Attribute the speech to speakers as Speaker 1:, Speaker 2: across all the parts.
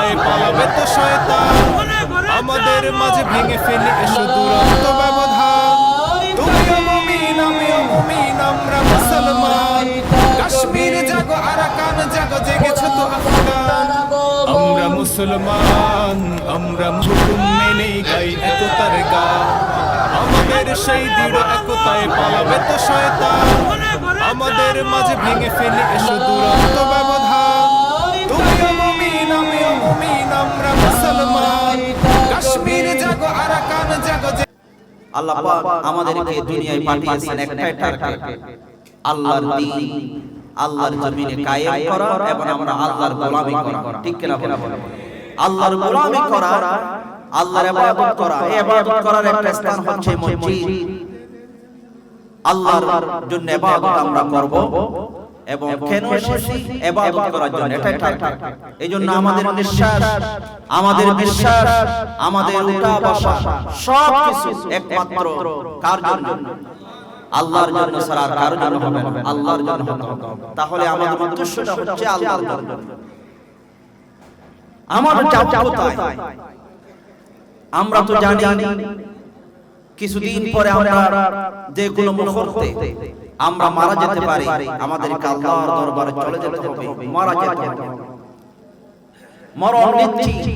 Speaker 1: কোথায় পালাবে তো শয়তান আমাদের মাঝে ভেঙে ফেলে এসো দুরন্ত ব্যবধান তুমিও মুমিন আমিও মুমিন আমরা মুসলমান কাশ্মীর জাগো আরাকান জাগো জেগেছো তো আফগান আমরা মুসলমান আমরা হুকুম মেনে গাই একতার গান আমাদের সেই দৃঢ় একতায় পালাবে তো শয়তান আমাদের মাঝে ভেঙে ফেলে এসো দুরন্ত ব্যবধান তুমিও মুমিন আমিও মুমিন আমরা মুসলমান কাশ্মীর জাগো আরাকান জাগো
Speaker 2: আল্লাহ পাক আমাদেরকে দুনিয়ায় পাঠিয়েছেন একটাই টার্গেট আল্লাহর দ্বীন আল্লাহর জমিনে কায়েম করা এবং আমরা আল্লাহর গোলামি করা ঠিক কি না বলেন আল্লাহর গোলামি করা আল্লাহর ইবাদত করা এই ইবাদত করার একটা স্থান হচ্ছে মসজিদ আল্লাহর জন্য ইবাদত আমরা করব এবং কেন এসেছি ইবাদত করার জন্য এটাই টার্গেট এইজন্য আমাদের বিশ্বাস আমাদের উঠা বসা সব কিছু একমাত্র কার জন্য আল্লাহর জন্য ছাড়া আর কারোর জন্য হবে না আল্লাহর জন্য হতে হবে তাহলে আমাদের উদ্দেশ্যটা হচ্ছে আল্লাহর জন্য আমাদের চাপ কোথায় আমরা তো জানি কিছুদিন পরে আমরা যে কোনো মুহূর্তে আমরা মারা যেতে পারি আমাদেরকে আল্লাহর দরবারে চলে যেতে হবে মারা যেতে হবে মরণ নিশ্চিত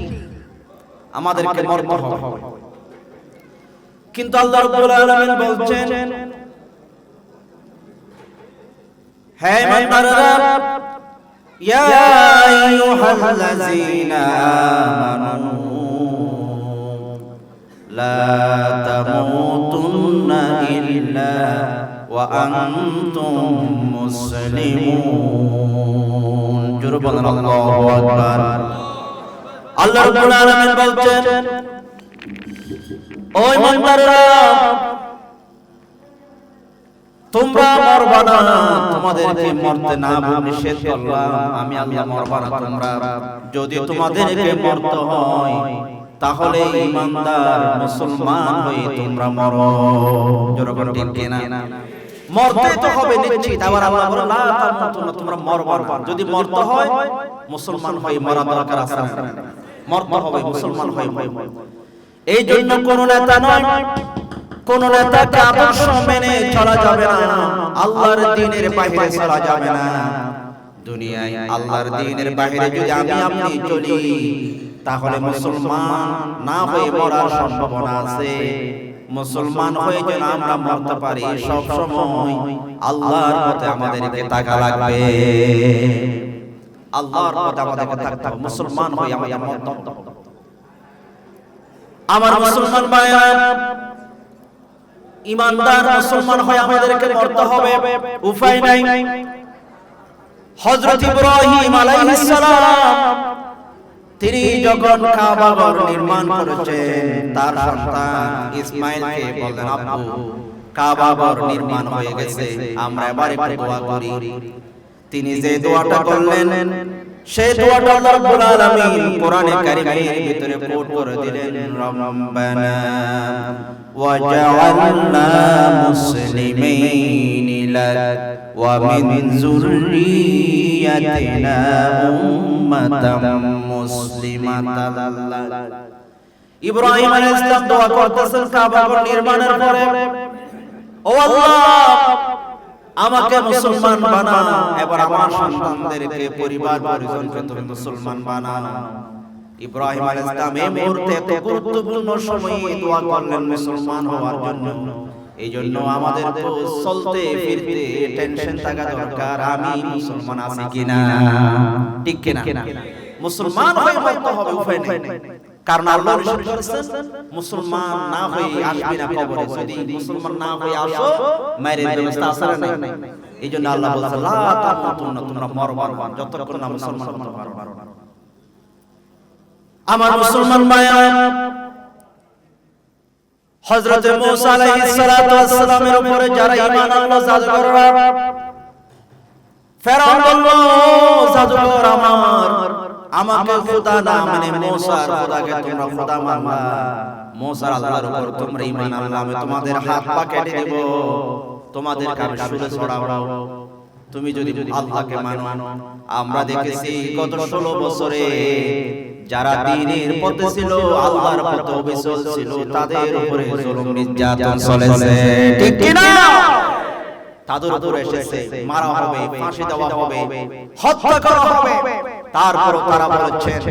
Speaker 2: আমাদেরকে মরতে হবে কিন্তু আল্লাহ রাব্বুল আলামিন বলছেন হে ইমানদাররা ইয়া আইয়ুহাল্লাযীনা আমানু লা তামুতুন্না ইল্লা ওয়া আনতুম মুসলিমুন জোরে বলেন আল্লাহু আকবার আল্লাহ রাব্বুল আলামিন বলছেন ও ইমানদাররা তোমরা মরবা না তোমাদেরকে মরতে না নিষেধ করলাম আমি আল্লাহ মরবা না তোমরা যদি তোমাদেরকে মরতে হয় তাহলে ঈমানদার মুসলমান হয়ে তোমরা মরো জোরে বলেন ঠিক কি না মরতে তো হবে নিশ্চিত আবার আল্লাহ বলেন লা তামুতুনা তোমরা মরবা না যদি মরতে হয় মুসলমান হয়ে মরা দরকার আছে না মরতে হবে মুসলমান হয়ে এই জন্য কোন নেতা নয় কোন নেতাকে আদর্শ মেনে চলা যাবে না আল্লাহর দ্বীনের বাইরে চলা যাবে না দুনিয়ায় আল্লাহর দ্বীনের বাইরে যদি আমি আপনি চলি তাহলে মুসলমান না হয়ে মরার সম্ভাবনা আছে মুসলমান হয়ে যেন আমরা মরতে পারি সব সময় আল্লাহর পথে আমাদেরকে তাকা লাগবে আল্লাহর পথে আমাদেরকে থাকতে হবে মুসলমান হয়ে আমাদের মরতে হবে আমার মুসলমান ভাইরা ঈমানদার মুসলমান হয়ে আমাদেরকে মরতে হবে উপায় নাই হযরত ইব্রাহিম আলাইহিস সালাম তিনি যখন কাবা ঘর নির্মাণ করেছেন তার সন্তান ইসমাঈলকে বললেন আব্বু কাবা ঘর নির্মাণ হয়ে গেছে আমরা এবার একটু দোয়া করি তিনি যে দোয়াটা করলেন সেই দোয়াটা আল্লাহ রাব্বুল আলামিন কোরআনে কারীমের ভিতরে কোট করে দিলেন রব্বানা ওয়াজআলনা মুসলিমিন লাক ওয়া মিন যুররিয়াতিনা উম্মাতাম মুসলিমাতান লাক ইব্রাহিম আলাইহিস সালাম দোয়া করতেছেন কাবা ঘর নির্মাণের পরে ও আল্লাহ আমাকে মুসলমান বানাও এবার আমার সন্তানদেরকে পরিবার পরিজনকে তুমি মুসলমান বানাও ইব্রাহিম আলাইহিস সালাম এই মুহূর্তে এত গুরুত্বপূর্ণ সময়ে দোয়া করলেন মুসলমান হওয়ার জন্য এইজন্য আমাদের তো চলতে ফিরতে টেনশন থাকা দরকার আমি মুসলমান আছি কিনা ঠিক কিনা মুসলমান হয়ে মরতে হবে উপায় নেই কারণ আল্লাহ রাসূল বলেছেন মুসলমান না হয়ে আসবে না কবরে যদি মুসলমান না হয়ে আসো মায়ের ব্যবস্থা আছে না এইজন্য আল্লাহ বলেছেন লা তামুতুন্না তোমরা মরবা না যতক্ষণ না মুসলমান হতে পারো আমার মুসলমান ভাইরা হযরত মূসা আলাইহিস সালাতু ওয়াস সালামের উপরে যারা ঈমান আনলো জাদুকররা ফেরাউন বলল জাদুকর আমাকে খোদা না মানে মূসার খোদাকে তোমরা খোদা মানলা মূসার আল্লাহর উপর তোমরা ঈমান আনলা আমি তোমাদের হাত পা কেটে দেব তোমাদের কানে সুরে ছড়াবো তুমি যদি আল্লাহকে মানো আমরা দেখেছি গত 16 বছরে যারা দ্বীনের পথে ছিল, আল্লাহর পথে অবিচল ছিল, তাদের উপরে জুলুম নির্যাতন চলেছে, ঠিক কি না? তাদের উপরে এসেছে মারা হবে, ফাঁসি দেওয়া হবে, হত্যা করা হবে। তারপর তারা বলেছেন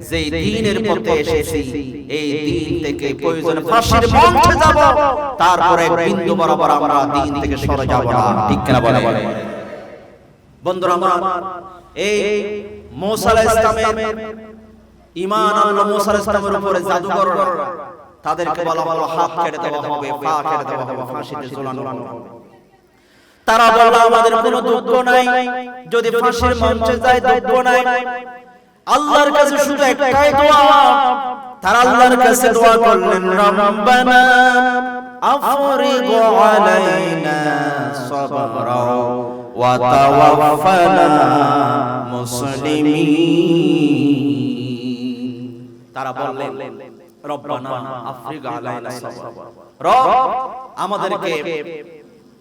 Speaker 2: যে দ্বীনের পথে এসেছি, এই দ্বীন থেকে প্রয়োজনে ফাঁসির মঞ্চে যাব, তারপর এক বিন্দু বরাবর আমরা দ্বীন থেকে সরে যাব না, ঠিক কি না বলে? বন্ধুরা আমার, এই মূসা আলাইহিস সালামের ঈমান আনলো, মূসা আলাইহিস সালামের উপরে জাদুকররা, তাদেরকে বলা হলো হাত কেটে দেওয়া হবে, পা কেটে দেওয়া হবে, ফাঁসিতে ঝুলানো হবে। তারা বলল আমাদের কোনো দুঃখ নাই, যদি ফাঁসির মঞ্চে যায় দুঃখ নাই, আল্লাহর কাছে শুধু একটাই দোয়া। তারা আল্লাহর কাছে দোয়া করলেন, রব্বানা আফরিগ আলাইনা সাবরা ওয়া তাওয়াফানা মুসলিমিন। তারা বললেন রব্বানা আফরিগ আলাইনা সাবরা, রব আমাদেরকে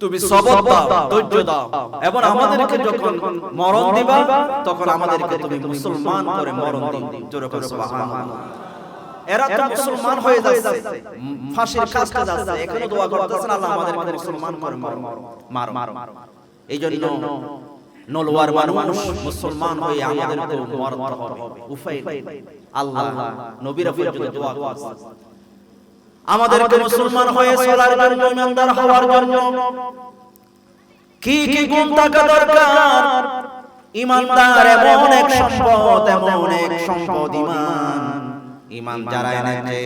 Speaker 2: তুমি সবর দাও, ধৈর্য দাও, এবং আমাদেরকে যখন মরণ দিবা তখন আমাদেরকে তুমি মুসলমান করে মরণ দিও। জোরে করে সুবহানাল্লাহ। এরা তো মুসলমান হয়ে যাচ্ছে, ফাঁসির কাজ যাচ্ছে, এখনো দোয়া করতেছেন আল্লাহ আমাদেরকে মুসলমান করে মারো। এই জন্য নলওয়ার মানুষ মুসলমান হয়ে আমাদেরকে মরতে হবে, উপায় নেই। আল্লাহ নবীর পর্যন্ত দোয়া করছে আমাদেরকে মুসলমান হয়ে চলার জন্য, ইমানদার হওয়ার জন্য কি কি গুণ থাকা দরকার? ইমানদার এমন এক সম্পদ, ঈমান যারা এনেছে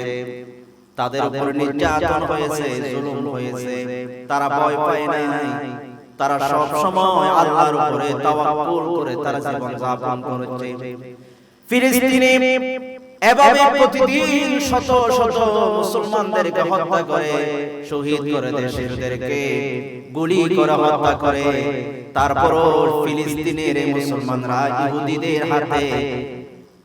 Speaker 2: তাদের উপর নির্যাতন হয়েছে, জুলুম হয়েছে, তারা ভয় পায় নাই, তারা সব সময় আল্লাহর উপরে তাওয়াক্কুল করে তারা জীবন যাপন করেছে। ফিলিস্তিনে এভাবে প্রতিদিন শত শত মুসলমানদেরকে হত্যা করে, শহীদ করে, দেশদেরকে গুলি করে হত্যা করে। তারপরও ফিলিস্তিনের মুসলমানরা ইহুদিদের হাতে,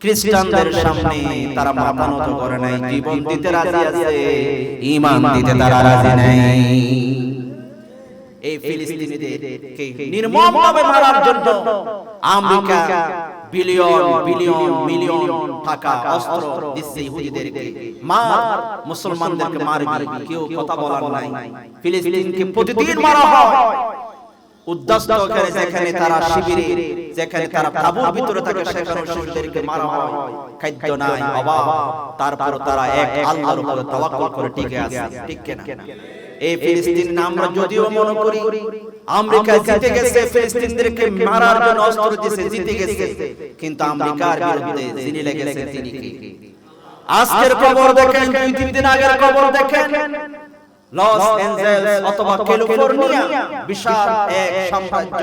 Speaker 2: খ্রিস্টানদের সামনে তারা মাথা নত করে নাই, জীবন দিতে রাজি আছে, ঈমান দিতে তারা রাজি নাই। এই ফিলিস্তিনিদেরকে নির্মমভাবে মারার জন্য আমেরিকা বিলিয়ন টাকা অস্ত্র দিচ্ছে ইহুদিদেরকে, মার মুসলমানদেরকে মারবি, কেউ কথা বলার নাই। ফিলিস্তিনকে প্রতিদিন মারা হয়, উদ্বাস্ত করে, যেখানে তারা শিবিরে, যেখানে তারা তাঁবুর ভিতরে থাকে, সেখানে শিশুদেরকে মারা হয়, খাদ্য নাই, অভাব। তারপর তারা এক আল্লাহর উপর তাওয়াক্কুল করে টিকে আছে, ঠিক কি না? এই ফিলিস্তিন আমরা যদিও মনে করি আমেরিকা জিতে গেছে, ফিলিস্তিনদেরকে মারার জন্য অস্ত্র দিয়েছে, জিতে গেছে, কিন্তু আমেরিকার বিরুদ্ধে যিনি লেগেছে তিনি কি? আজকের খবর দেখেন, 2-3 দিন আগের খবর দেখেন, লস অ্যাঞ্জেলস অথবা ক্যালিফোর্নিয়া বিশাল এক সাম্রাজ্য,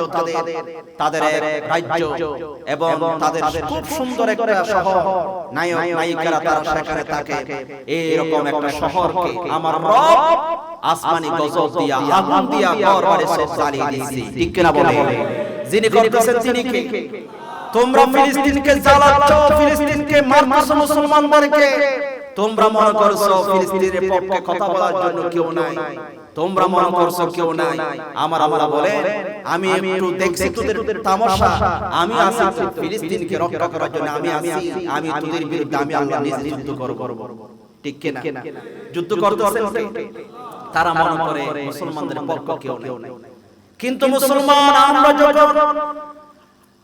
Speaker 2: তাদের এক রাজ্য, এবং তাদের খুব সুন্দর একটা শহর, নায়ক নায়িকারা তারা সেখানে থাকে। এরকম একটা শহরকে আমার রব আসমানি গজব দিয়া, আগুন দিয়া, ঘরবাড়ি সব জ্বালিয়ে দিয়েছে, ঠিক কি না বলে? যিনি করতেছেন তিনি কে? তোমরা ফিলিস্তিনকে জ্বালাচ্ছ, ফিলিস্তিনকে মারতেছো, মুসলমানদেরকে। তোমরা মনে করছো ফিলিস্তিনের পক্ষে কথা বলার জন্য কেউ নাই, তোমরা মনে করছো কেউ নাই। আমার আল্লাহ বলে, আমি একটু দেখছি তোদের তামাশা, আমি আছি ফিলিস্তিনকে রক্ষা করার জন্য, আমি তোদের বিরুদ্ধে আমি আল্লাহ নিজে যুদ্ধ করব, ঠিক কি না? যুদ্ধ করতেছেন তারা মনে করে মুসলমানদের পক্ষে কেউ নাই। কিন্তু মুসলমান আমরা যখন,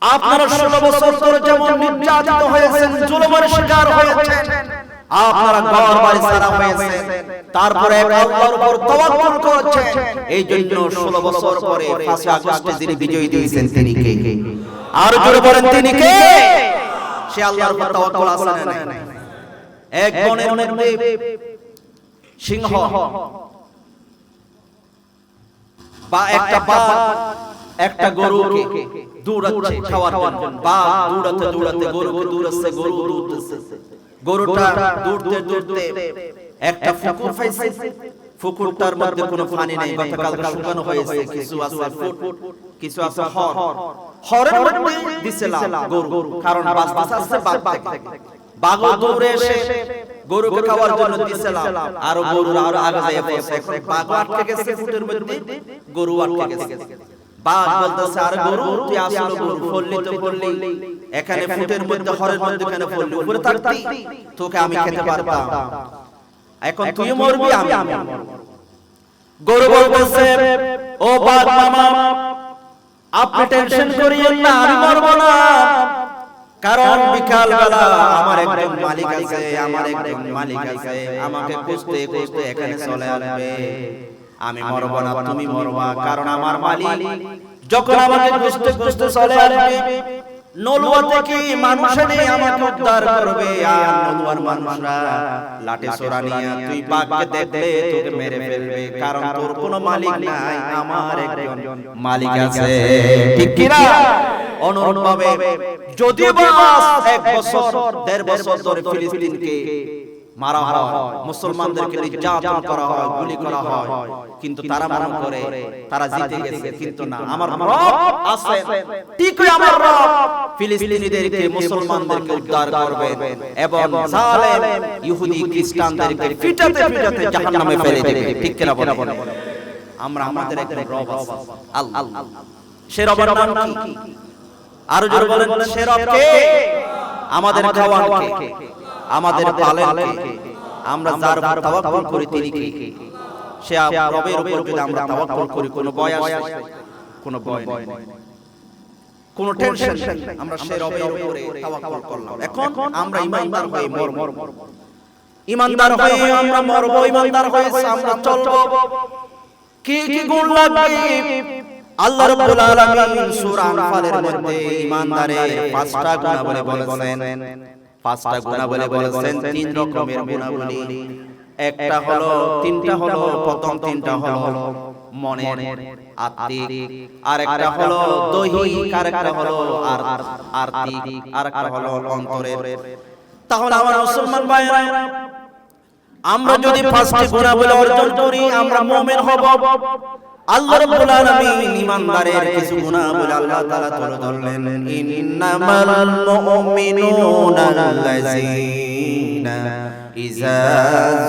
Speaker 2: আপনারা 16 বছর ধরে যেমন নির্যাতিত হয়েছেন, জুলুমের শিকার হয়েছেন, আপনারা ঘর বাড়ি ছাড়া হয়েছে, তারপরে আল্লাহর উপর তাওয়াক্কুল করেছেন, এই জন্য 16 বছর পরে 5 আগস্টে যিনি বিজয় দিয়েছেন তিনি কে? আর জোরে বলেন তিনি কে? সে আল্লাহর উপর তাওয়াক্কুল আছে না নাই? এক বনের মধ্যে সিংহ বা একটা বাঘ একটা গরুকে দৌড়াচ্ছে খাওয়ার জন্য, বাঘ দৌড়াতে দৌড়াতে গরুকে দৌড়াচ্ছে, গরু দৌড়াচ্ছে, গরুটা দৌড়তে দৌড়তে একটা পুকুর পাইছে, পুকুরটার মধ্যে কোনো পানি নেই, গতকাল শুকানো হয়েছে, কিছু আছে ফুট, কিছু আছে হর, হরের মধ্যে দিছিলাম গরু, কারণ বাস আছে বাঘ থেকে, বাঘ দৌড়ে এসে গরুকে খাওয়ার জন্য দিছিলাম, আর গরু আরো আগে যায় পড়ছে, এখন বাঘ আটকে গেছে ফুটের মধ্যে, গরু আটকে গেছে। বাঘ বলতেছে আর গরু তুই আসলে গরু ফললি তো ফললি এখানে ফুটের মধ্যে হরের মধ্যে কেন ফললি উপরে থাকতি তোকে আমি খেতে পারতাম এখন তুই মরবি আমি মরব গরু বলতেছে ও বাঘ মামা আপনি টেনশন করিয়েন না আমি মরব না কারণ বিকাল বেলা আমার একজন মালিক আছে আমাকে খুঁজতে খুঁজতে এখানে চলে আসবে আমি মরব না তুমি মরবা কারণ আমার মালিক যখন আমাকে খুঁজতে খুঁজতে চলে আসবে নলুয়া থেকে মানুষ এনে আমাকে উদ্ধার করবে আর নলুয়ার মানুষরা লাঠি ছোরা নিয়ে তুই বাঘকে দেখলে তোকে মেরে ফেলবে কারণ তোর কোনো মালিক নাই আমার একজন মালিক আছে ঠিক কি না অনুরূপভাবে যদিও বা 1 বছর 1.5 বছর ধরে ফিলিস্তিনকে মারা হয় মুসলমানদেরকে নির্যাতন করা হয় গুলি করা হয় কিন্তু তারা মনে করে তারা জিতে গেছে কিন্তু না আমার রব আছে ঠিকই আমার রব ফিলিস্তিনিদেরকে মুসলমানদেরকে উদ্ধার করবে এবং জালেম ইহুদি খ্রিস্টানদেরকে পিটাতে পিটাতে জাহান্নামে ফেলে দেবে ঠিক কি না বলেন আমরা আমাদের একজন রব আছে আল্লাহ সে রবের নাম কি আর জোরে বলেন সে রব কে আমাদের খাওয়ান কে আমাদের পালেন কে আমরা যার উপর তাওয়াক্কুল করি তিনি কে সে রবের উপর যদি আমরা তাওয়াক্কুল করি কোনো ভয় আসে কোনো ভয় নেই কোনো টেনশন আমরা সে রবের উপরে তাওয়াক্কুল করলাম এখন আমরা ঈমানদার হয়ে মরব ঈমানদার হয়ে আমরা মরব ঈমানদার হয়ে আমরা চলব কি কি গুণ লাগবে আল্লাহ রাব্বুল আলামিন সূরা আনফালের মধ্যে ঈমানদারের 5টা গুণাবলী বলেছেন 5টা গুণাবলী বলেছেন 3 রকমের গুণাবলী একটা হলো 3টা হলো প্রথম 3টা হলো মনের আত্মিক আরেকটা হলো দৈহিক আরেকটা হলো আর্থিক আরেকটা হলো অন্তরের তাহলে আমার মুসলমান ভাইরা আমরা যদি 5টি গুণাবলী অর্জন করি আমরা মুমিন হব আল্লাহ রাব্বুল আলামিন ঈমানদারের কিছু গুণাবলী আল্লাহ তাআলা তুলে ধরলেন ইন্নামাল মুমিনুনা আল্লাযীনা ইযা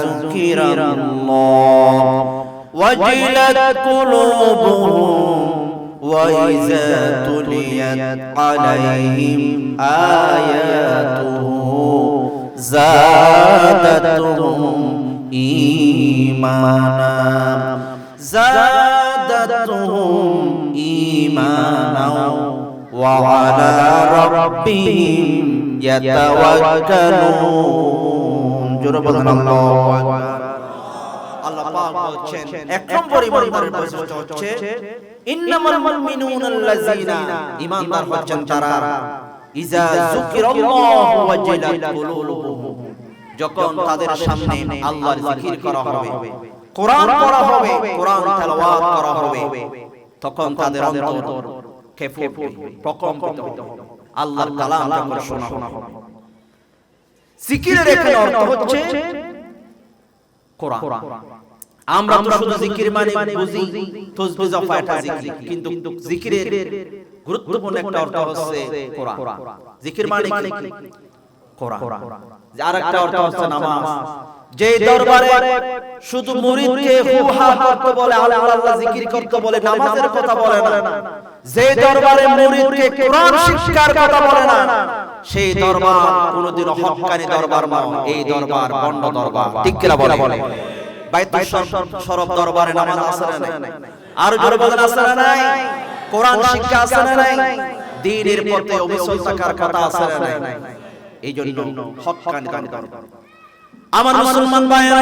Speaker 2: যুকিরাল্লাহ ওয়াজিলাত কুলুবুহুম ওয়া ইযা তুলিয়াত আলাইহিম আয়াতুহু যাদাতুহুম ঈমানা زادتهم إيمانا وعلى ربهم يتوكلون جربنا الله আল্লাহ পাক বলছেন এক নম্বর ঈমানদারের বৈশিষ্ট্য হচ্ছে ইন্নামাল মুমিনুনা আল্লাযীনা ঈমানদার হচ্ছেন যারা ইযা যুকিরাল্লাহু ওয়াজিলাত কুলুবুহুম যখন তাদের সামনে আল্লাহর জিকির করা হবে কোরআন পড়া হবে কোরআন তেলাওয়াত করা হবে তখন তাদের অন্তর কেঁপে উঠবে প্রকম্পিত হবে আল্লাহর কালাম যখন শোনা হবে জিকিরের এখানে অর্থ হচ্ছে কোরআন আমরা তো শুধু জিকির মানে বুঝি তাসবিহ জপা এটা জিকির কিন্তু জিকিরের গুরুত্বপূর্ণ একটা অর্থ হচ্ছে কোরআন জিকির মানে কি কোরআন আর একটা অর্থ হচ্ছে নামাজ যে দরবারে শুধু মুরিদকে হুহা করতে বলে আল্লাহ আল্লাহ জিকির করতে বলে নামাজের কথা বলে না যে দরবারে মুরিদকে কোরআন শিক্ষার কথা বলে না সেই দরবার কোনদিন হক্কানি দরবার নয় এই দরবার বন্ড দরবার ঠিক কি না বলে বাইতুল শরফ দরবারে নামাজ আছে না নাই আর জোরে বলেন আছে না নাই কোরআন শিক্ষা আছে না নাই দ্বীনের পথে অবিচল থাকার কথা আছে না নাই এই জন্য হক্কানি দরবার আমার মুসলমান ভাইরা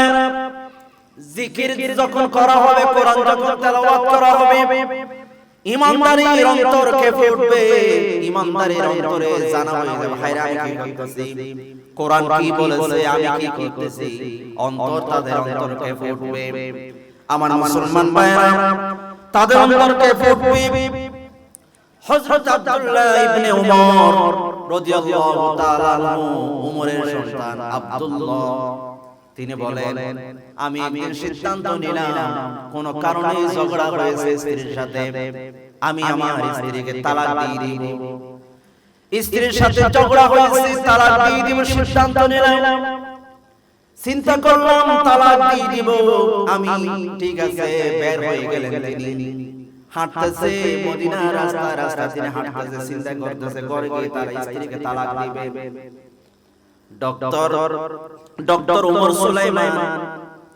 Speaker 2: জিকির যখন করা হবে কোরআন যখন তেলাওয়াত করা হবে ঈমানদারের অন্তর কেঁপে উঠবে ঈমানদারের অন্তরে জানা হয়ে যাবে ভাইরা আমি কি করতেছি কোরআন কি বলেছে আমি কি করতেছি অন্তর তাদের অন্তর কেঁপে উঠবে আমার মুসলমান ভাইরা তাদের অন্তর কেঁপে উঠবে হযরত আব্দুল্লাহ ইবনে উমর রাদিয়াল্লাহু তাআলা আনহু উমরের সন্তান আব্দুল্লাহ তিনি বলেন আমি একদিন সিদ্ধান্ত নিলাম কোন কারণে ঝগড়া হয়েছে স্ত্রীর সাথে আমি আমার স্ত্রীকে তালাক দিয়ে দিব স্ত্রীর সাথে ঝগড়া হয়েছে তালাক দিয়ে দিব সিদ্ধান্ত নিলাম চিন্তা করলাম তালাক দিয়ে দিব আমি ঠিক আছে বের হয়ে গেলেন তিনি হাঁটতেছে মদিনা রাস্তা রাস্তা তিনি হাঁটতেছে, চিন্তা করতেছে ঘরে গিয়ে তার স্ত্রীকে তালাক দিবে। ডক্টর ওমর সুলাইমান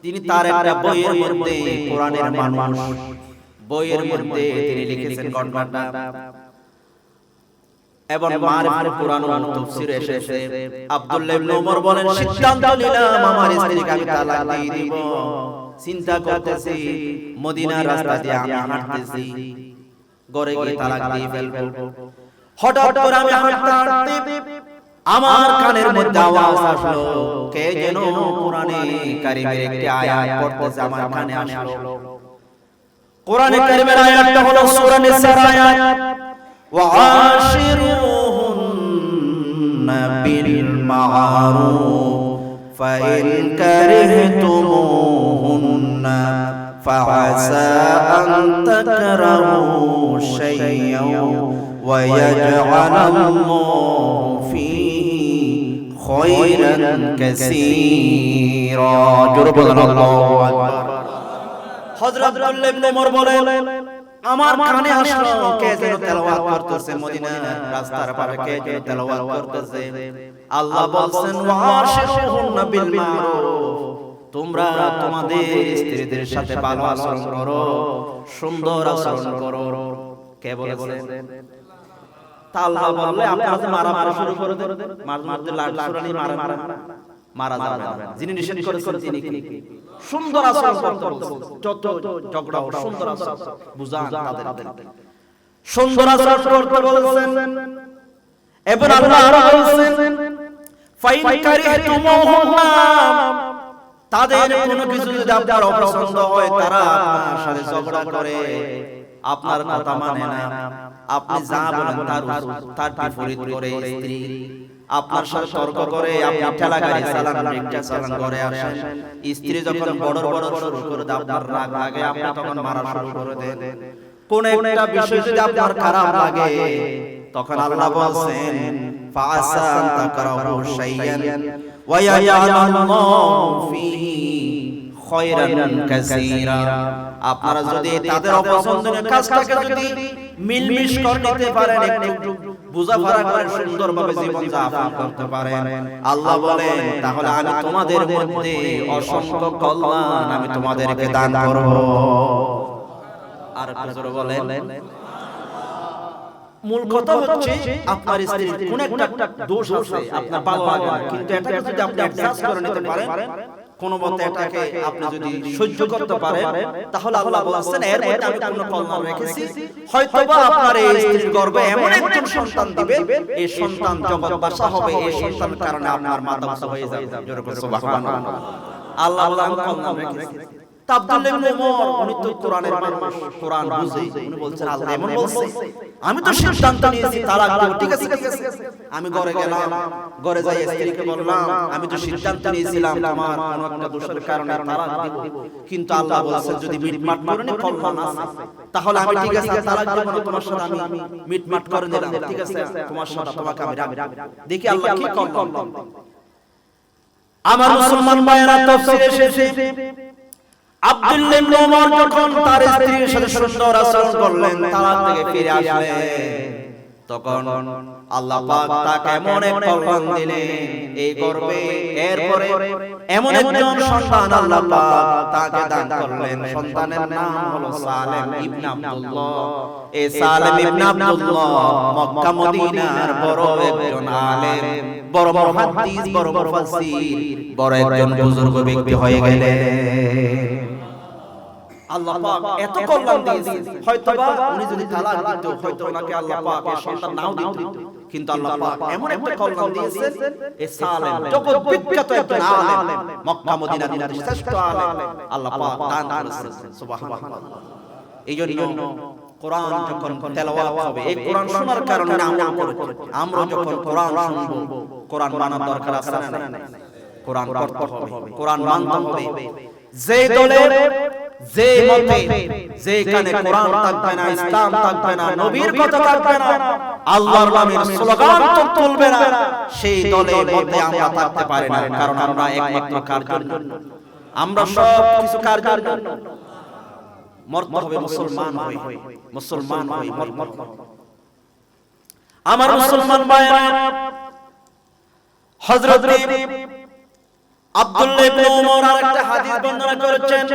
Speaker 2: তিনি তার একটা বইয়ের মধ্যে, কোরআনের মানুষ বইয়ের মধ্যে তিনি লিখেছেন ঘটনাটা, এবং মারিফাতুল কোরআন ও তাফসীরে এসেছে। আব্দুল্লাহ ইবনে ওমর বলেন, সিদ্ধান্ত নিলাম আমার স্ত্রীকে আমি তালাক দিয়ে দিব। চিন্তা করতেছি মদিনার রাস্তা দিয়ে আমি হাঁটতেছি, ঘরে গিয়ে তালাক দিয়ে ফেলবো। হঠাৎ করে আমি হাঁটতে হাঁটতে আমার কানের মধ্যে আওয়াজ আসলো, কে যেন কোরআনে কারীমের একটি আয়াত পড়তেছে আমার কানে আসলো। কোরআনে কারীমের আয়াতটা হলো সূরা নিসার আয়াত, وعاشروهن بالمعروف فإن كرهتموهن فعسى أن تكرهوا شيئا ويجعل الله فيه خيرا كثيرا. الله أكبر. হযরত আব্দুল্লাহ ইবনে ওমর বলেন, আমার কানে আসলো কে যেন তেলাওয়াত করতেছে, মদিনার রাস্তার পারে কে যেন তেলাওয়াত করতেছে। আল্লাহ বলছেন, ওয়াশিরুহুন্না বিল মারুফ, তোমরা তোমাদের স্ত্রীদের সাথে ভালো আচরণ করো, সুন্দর আচরণ করো। কে বলেছেন? তা আল্লাহ বললে আপনারা যে মারামারি শুরু করে দেন, মারতে লাঠি ছুড়ানি মারা যাবে না। যিনি নিষেধ করেছেন তিনি কি? সুন্দর আচরণ করতে বলছেন। যত ঝগড়া ও সুন্দর আচরণ বুঝান তাদের, সুন্দর আচরণ করতে বলছেন। এবং আল্লাহ আরো বলছেন, ফাইন কারিহতুমুহুন্না, তাদের কোনো কিছু যদি আপনার অপছন্দ হয়, তারা আপনার সাথে ঝগড়া করে, আপনার কথা মানে না, আপনি যা বলেন তার বিপরীত করে, স্ত্রী আপনার সাথে তর্ক করে, আপনি ঠেলা গাড়ি চালান, রিকশা চালান, ঘরে আসেন, স্ত্রী যখন বড় শুরু করে দেয়, আপনার রাগ লাগে, আপনি তখন মারা শুরু করে দেন। কোন একটা বিষয় যদি আপনার খারাপ লাগে, তখন আল্লাহ বলছেন, ফাআসা আন তাকরাহু শাইয়ান ওয়া ইয়াজআলাল্লাহু ফীহি খায়রান কাসীরা। আপনারা যদি তাদের অপছন্দনীয় কাজটাকে যদি মিলমিশ করে নিতে পারেন, একটু বুঝাপড়া করে সুন্দরভাবে জীবন যাপন করতে পারেন, আল্লাহ বলেন, তাহলে আমি তোমাদের মধ্যে অসংখ্য কল্যাণ আমি তোমাদেরকে দান করব। আর জোরে বলেন। মূল কথা হচ্ছে, আপনার স্ত্রীর কোন একটা দোষ আছে, আপনার ভালো লাগে না, কিন্তু এটাকে যদি আপনি অ্যাডজাস্ট করে নিতে পারেন, কোন মতে এটাকে আপনি যদি সহ্য করতে পারেন, তাহলে আল্লাহ বলেন, এর মধ্যে আমি কোন কল্যাণ রেখেছি। হয়তোবা আপনার এই স্ত্রীর গর্ভে এমন একজন সন্তান দিবে, এই সন্তান জগৎবাসা হবে, এই সন্তানের কারণে আপনার মাথা ব্যথা হয়ে যাবে। জোরে বলুন সুবহানাল্লাহ। আল্লাহ বলেন কল্যাণ রেখেছি। আব্দুল্লাহ ইবনে ওমর উনি তো কোরআনের মানুষ, কোরআন বুঝে, উনি বলছেন, আল্লাহ এমন বলছে, আমি তো সিদ্ধান্ত নিয়েছি তালাক দেব। ঠিক আছে, আমি ঘরে গেলাম, ঘরে যাই স্ত্রীকে বললাম, আমি তো সিদ্ধান্ত নিয়েছিলাম তোমার কোন একটা দোষের কারণে তালাক দেব, কিন্তু আল্লাহ বলেছেন যদি মিটমাট করে নি কল্যাণ আছে, তাহলে আমি ঠিক আছে তালাক দেব না, তোমার সাথে আমি মিটমাট করে নিলাম। ঠিক আছে, তোমার সাথে তোমাকে আমি রাখব। দেখি আল্লাহ কি কল্যাণ। আমার মুসলমান ভাইরা, তাফসীরে এসেছে, আব্দুল্লাহ ইবনে ওমর যখন তার স্ত্রীর সাথে সুন্দর আচরণ করলেন, তালাক থেকে ফিরে আসলেন, তখন আল্লাহ পাক তাকে এমন এক কল্যাণ দিলেন এই গর্ভে। এরপরে এমন একজন সন্তান আল্লাহ পাক তাকে দান করলেন, সন্তানের নাম হলো সালেম ইবনে আব্দুল্লাহ। এই সালেম ইবনে আব্দুল্লাহ মক্কা মদিনার বড় একজন আলেম, বড় মুহাদ্দিস, বড় মুফাসসির, বড় একজন বুজুর্গ ব্যক্তি হয়ে গেলেন। আল্লাহ পাক এত কল্যাণ দিয়েছেন, হয়তোবা উনি যদি তালাক দিত, হয়তো ওনাকে আল্লাহ পাক এই সন্তান নাও দিত, কিন্তু আল্লাহ পাক এমন একটা কল্যাণ দিয়েছেন, এই সালেম জগৎ বিখ্যাত একজন আলেম, মক্কা মদিনার শ্রেষ্ঠ আলেম, আল্লাহ পাক দান করেছেন। সুবহানাল্লাহ। এইজন্য কোরআন যখন তেলাওয়াত হবে, এই কোরআন শোনার কারণে আমরা যখন কোরআন শুনবো, কোরআন মানার দরকার আছে না নাই? কোরআন পড়তে হবে, কোরআন মানতে হবে। যে দলে, যে মতে, যেখানে কোরআন থাকবে না, ইসলাম থাকবে না, নবীর কথা থাকবে না, আল্লাহর নামের স্লোগান তো তুলবে না, সেই দলে মতে আমরা থাকতে পারি না। কারণ আমরা একমাত্র কার জন্য? আমরা সব কিছু কার জন্য? মরতে হবে মুসলমান হয়ে, মুসলমান হয়ে মরতে হবে। আমার মুসলমান ভাইরা, হযরত আব্দুল্লাহ ইবনে ওমর আরেকটা হাদিস বর্ণনা করেছেন।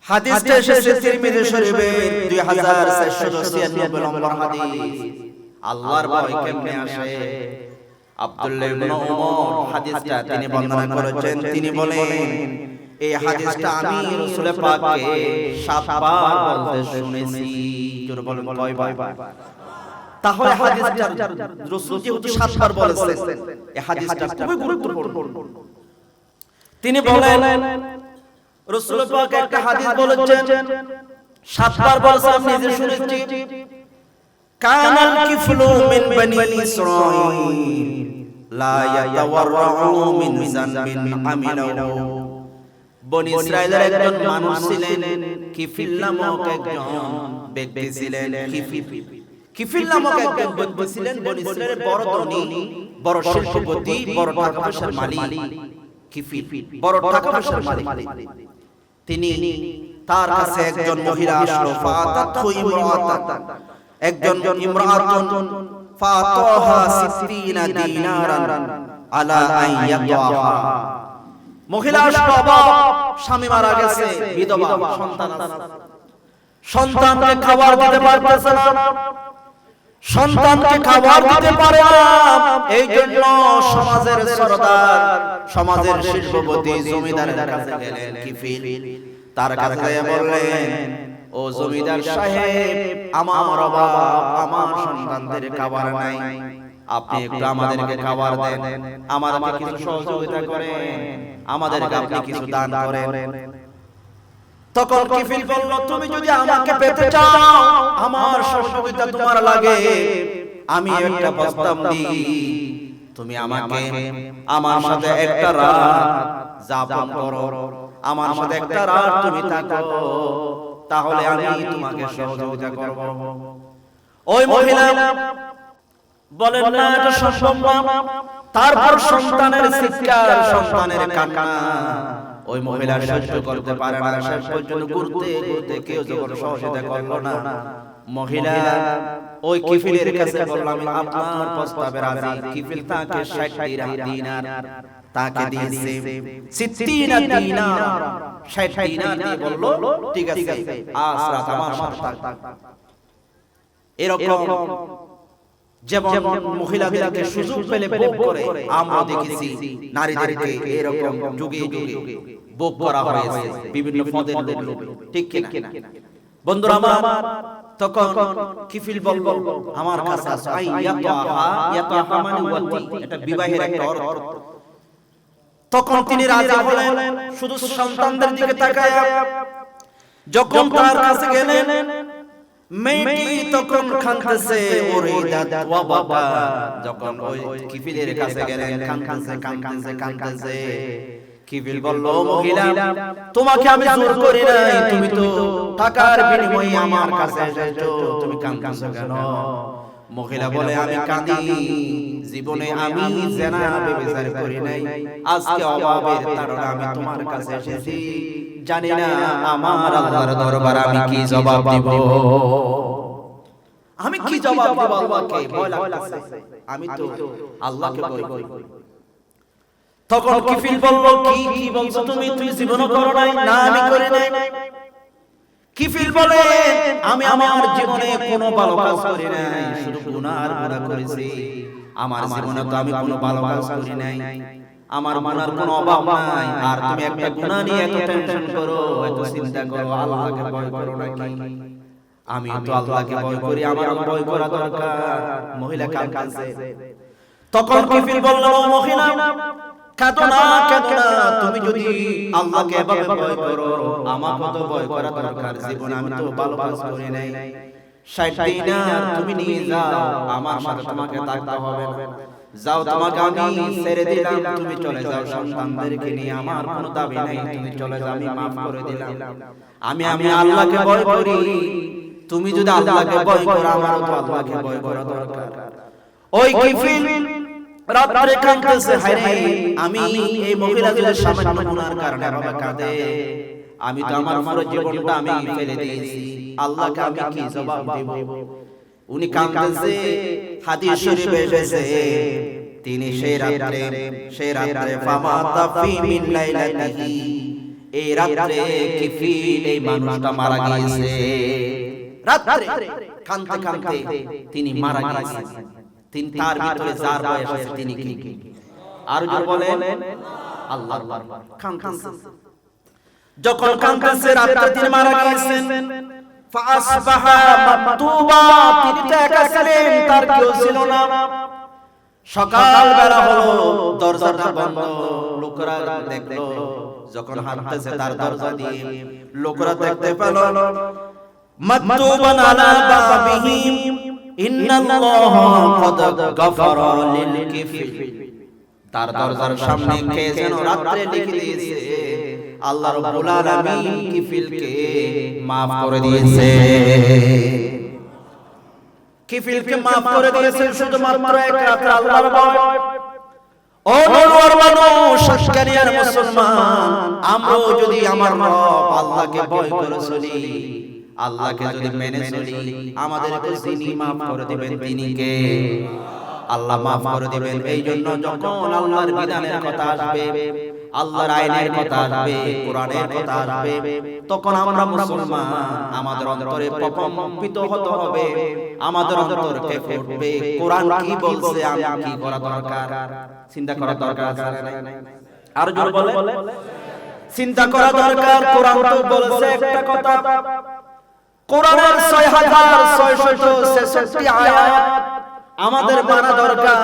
Speaker 2: হাদিসটা এসেছে তিরমিজি শরীফে 2496 নম্বর হাদিস। আল্লাহর ভয় কেমনে আসে? আব্দুল্লাহ ইবনে ওমর হাদিসটা তিনি বর্ণনা করেছেন। তিনি বলেন, এই হাদিসটা আমি রাসূল পাককে 7 বার বলতে শুনেছি। জোরে বলেন কয়বার? তাহলে হাদিসটা রাসূল যেহেতু 7 বার বলেছেন, এই হাদিসটা খুবই গুরুত্বপূর্ণ। তিনি বলেন, রাসূল পাক একটা হাদিস বলেছেন, 7 বার বলেছেন, আমি নিজে শুনেছি। কানাল কিফলু মিন বনি ইসরাঈল লা ইয়াতাওয়াররাউ মিন যানবিন আমিলাহু। বনি ইসরাঈলের একজন মানুষ ছিলেন, কিফিল নামক একজন ব্যক্তি ছিলেন। কিফিল নামক একজন ব্যক্তি ছিলেন বনি ইসরাঈলের বড় ধনী, বড় শিল্পপতি, বড় টাকা পয়সার মালিক। কিফিল বড় টাকা পয়সার মালিক। তিনি তার কাছে একজন মহিলা আসলো, ফাতাতহু ইমরাতান, একজন ইমরাতুন ফাতাহা 60 দিনারান আলা আন ইয়াতাহা। মহিলা আসলো, অভাব, স্বামী মারা গেছে, বিধবা, সন্তান আছে, সন্তানকে খাবার দিতে পারতেছে না, সন্তানকে খাবার দিতে পারে না। এই জন্য সমাজের সরদার, সমাজের শিল্পপতি, জমিদারের কাছে গেলেন কিফিল। তার কাছে গিয়ে বললেন, ও জমিদার সাহেব, আমার অভাব, আমার সন্তানদের খাবার নাই, আপনি একটু আমাদেরকে খাবার দেন, আমাদেরকে কিছু সহযোগিতা করেন, আমাদেরকে আপনি কিছু দান করেন। তখন কিফিল বলল, তুমি যদি আমাকে পেতে চাও, আমার সহযোগিতা তোমার লাগে, আমি একটা প্রস্তাব দিই, তুমি আমাকে আমার সাথে একটা রাত যাপন করো, আমার সাথে একটা রাত তুমি থাকো, তাহলে আমি তোমাকে সহযোগিতা করব। ওই মহিলা বলেন, না, এটা সম্ভব না। তারপর সন্তানের চিৎকার, সন্তানের কান্না ওই মহিলা সহ্য করতে পারে না। শেষ পর্যন্ত ঘুরতে ঘুরতে কেউ যখন সহযোগিতা করলো না, মহিলা ওই কিফিলের কাছে বলল, আমি আপনার প্রস্তাবে রাজি। কিফিল তাকে 60 দিনার তাকে দিয়েছে, 60 দিনার, 60 দিনার দিয়ে বলল, ঠিক আছে, আজ রাত আমার সাথে থাক। এরকম যেমন মহিলাদেরকে সুযোগ পেলে ভোগ করে, আমরা দেখেছি নারীদেরকে এরকম যুগে যুগে ভোগ করা হয়েছে বিভিন্ন পদের লোভে, ঠিক কিনা? বন্ধুরা আমার, তখন কিফিল বলল, আমার কাছে আছে, ইয়াতাহা মানে ওয়াতি, এটা বিবাহের একটা অর্থ। তখন তিনি রাজি হলেন, শুধু সন্তানদের দিকে তাকায় যখন তার কাছে গেলেন, মেয়েটি তখন কাঁদতেছে, ওরে দাদা ওয়া বাবা। যখন ওই কিফিলের কাছে গেলেন, কাঁদতেছে। কিফিল বলল, মহিলা, তোমাকে আমি জোর করি নাই, তুমি তো টাকার বিনিময়ে আমার কাছে এসেছো, তুমি কাঁদতেছো কেন? মহিলা বলে, আমি কাঁদি, জীবনে আমি জেনা ব্যভিচার করি নাই, আজকে অভাবের তাড়না আমি তোমার কাছে এসেছি, জানি না আমার আল্লাহর দরবারে আমি কি জবাব দিব। আমি কি জবাব দেব আল্লাহকে? ভয় লাগতেছে, আমি তো আল্লাহকে ভয় করি। তখন কিফিল বলল, কি বলছো তুমি? তুই জীবনও করো নাই? না, আমি করি নাই। কিফিল বলে, আমি আমার জীবনে কোনো ভালো কাজ করি নাই, শুধু গুনাহ করেছি। আমার জীবনে তো আমি কোনো ভালো কাজ করি নাই, আমার গুনার কোনো অভাব নাই। আর তুমি একটা গুনাহ নিয়ে এত টেনশন করো, এত চিন্তা করো, আল্লাহকে ভয় করো নাকি? আমি তো আল্লাহকে ভয় করি, আমার ভয় করা দরকার। মহিলা কাঁদছে। তখন কিফিল বলল, মহিলা, কাঁদো না, তুমি যদি আল্লাহকে এভাবে ভয় করো, আমাকে তো ভয় করা দরকার। জীবনে আমি তো ভালো কাজ করি নাই, 60 দিনার তুমি নিয়ে যাও, আমার সাথে তোমাকে থাকতে হবে না। যাও, তোমাকে আমি ছেড়ে দিলাম, তুমি চলে যাও সন্তানদেরকে নিয়ে, আমার কোনো দাবি নাই, তুমি চলে যাও, আমি মাফ করে দিলাম। আমি আল্লাহকে ভয় করি, তুমি যদি আল্লাহকে ভয় করো, আমারও তো আল্লাহকে ভয় করা দরকার। ওই কিফিল রাত্রে কাঁদতেছে, হায় রে, আমি এই মহিলা যদি সামান্য গুনার কারণে এভাবে কাঁদে, আমি তো আমার পুরো জীবনটা আমি ফেলে দিয়েছি, আল্লাহকে আমি কি জবাব দেব? উনি কাঁদতেছে। হাদিস শরীফে এসেছে তিনি সেই রাত্রে ফামাতা ফি মিন লাইলাতিহি, এই রাত্রে কিফিল এই মানুষটা মারা গিয়েছে। রাত্রে কাঁদতে কাঁদতে তিনি মারা গিয়েছেন। তিনি তার ভিতরে যার বয়স আছে তিনি কি? আর জোরে বলেন আল্লাহ। কাঁদতেছে, যখন কাঁদতেছে রাত্রে তিনি মারা গিয়েছেন। ফাসবাহা মাকতুবা, তিনি তো একা ছিলেন, তার কেউ ছিল না। সকাল বেলা হলো, দরজাটা বন্ধ, লোকরা দেখলো যখন হাঁটতেছে তার দরজা দিয়ে, লোকরা দেখতে পেল মাকতুবান আলা বাবিহি ইন্নাল্লাহা ক্বাদ গাফারা লিল কিফিল, তার দরজার সামনে কে যেন রাত্রে লিখে দিয়েছে আল্লাহ রাব্বুল আলামিন কিফিলকে maaf করে দিয়েছে। কিফিলকে maaf করে দিয়েছে শুধুমাত্র এক রাত্রে আল্লাহর ভয়। ও নরওয়ার মানুষ, আশকারিয়ার মুসলমান, আমরা যদি আমার রব আল্লাহকে ভয় করে চলি, আল্লাহকে যদি মেনে চলি, আমাদেরকে যিনি maaf করে দিবেন তিনি কে? আল্লাহ maaf করে দিবেন। এই জন্য যখন আল্লাহর বিধানের কথা আসবে, আল্লাহর আইনের কথা আসবে, কোরআনের কথা আসবে, তখন আমরা মুসলমান আমাদের অন্তরে প্রকম্পিত হতে হবে, আমাদের অন্তর কেঁপে উঠবে। কোরআন কি বলছে, আমি কি করা দরকার, চিন্তা করা দরকার আছে না? আর জোরে বলে চিন্তা করা দরকার। কোরআন তো বলছে একটা কথা, কোরআনের 6666 আয়াত আমাদের মানা দরকার,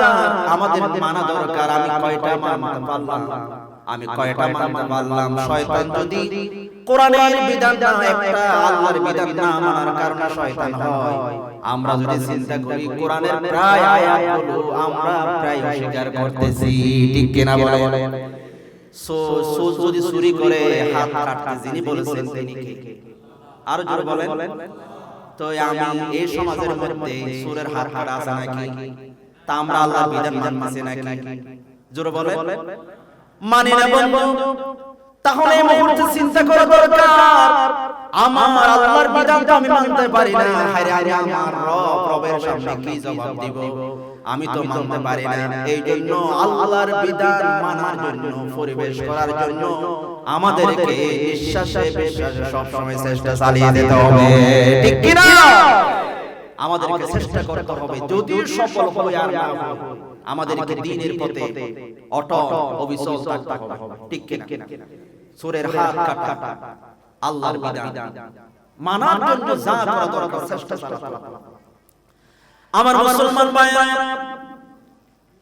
Speaker 2: আমাদের মানা দরকার। আমি কয়টা মানতে পারলাম? আমি কয়টা মানতে পারলাম? শয়তান যদি কোরআনের বিধান না, একটা আল্লাহর বিধান না মানার কারণে শয়তান হয়। আমরা যদি চিন্তা করি কোরআনের প্রায় আয়াতগুলো আমরা প্রায় অস্বীকার করতেছি, ঠিক কিনা বলেন? যদি চুরি করে হাত কাটতে যিনি বলেছেন তিনি কে? আর জোরে বলেন। তো আমি এই সমাজের মধ্যে সুরের হাত কাটা আছে নাকি? তা আমরা আল্লাহর বিধান মানছি নাকি? জোরে বলেন মানি না বন্ধু। তাহলে এই মুহূর্তে চিন্তা করা দরকার, আমার আল্লাহর বিধান তো আমি মানতে পারি না, হায়রে হায়রে আমার রবের সামনে কি জবাব দিব? আমি তো মানতে পারি না। এই জন্য আল্লাহর বিধান মানার জন্য, পরিবেশ করার জন্য আমাদেরকে বিশ্বাসে বিশ্বাসে সব সময় চেষ্টা চালিয়ে যেতে হবে, ঠিক কি না? আমাদেরকে চেষ্টা করতে হবে, যদি সফল হই আর না হই, আমাদেরকে দ্বীনের পথে অটল অবিচল থাকতে হবে, ঠিক কি না? সূরের হাত কাটা, আল্লাহর বিধান মানার জন্য যা করা দরকার চেষ্টা চালাতে হবে। আমার মুসলমান ভাইরা,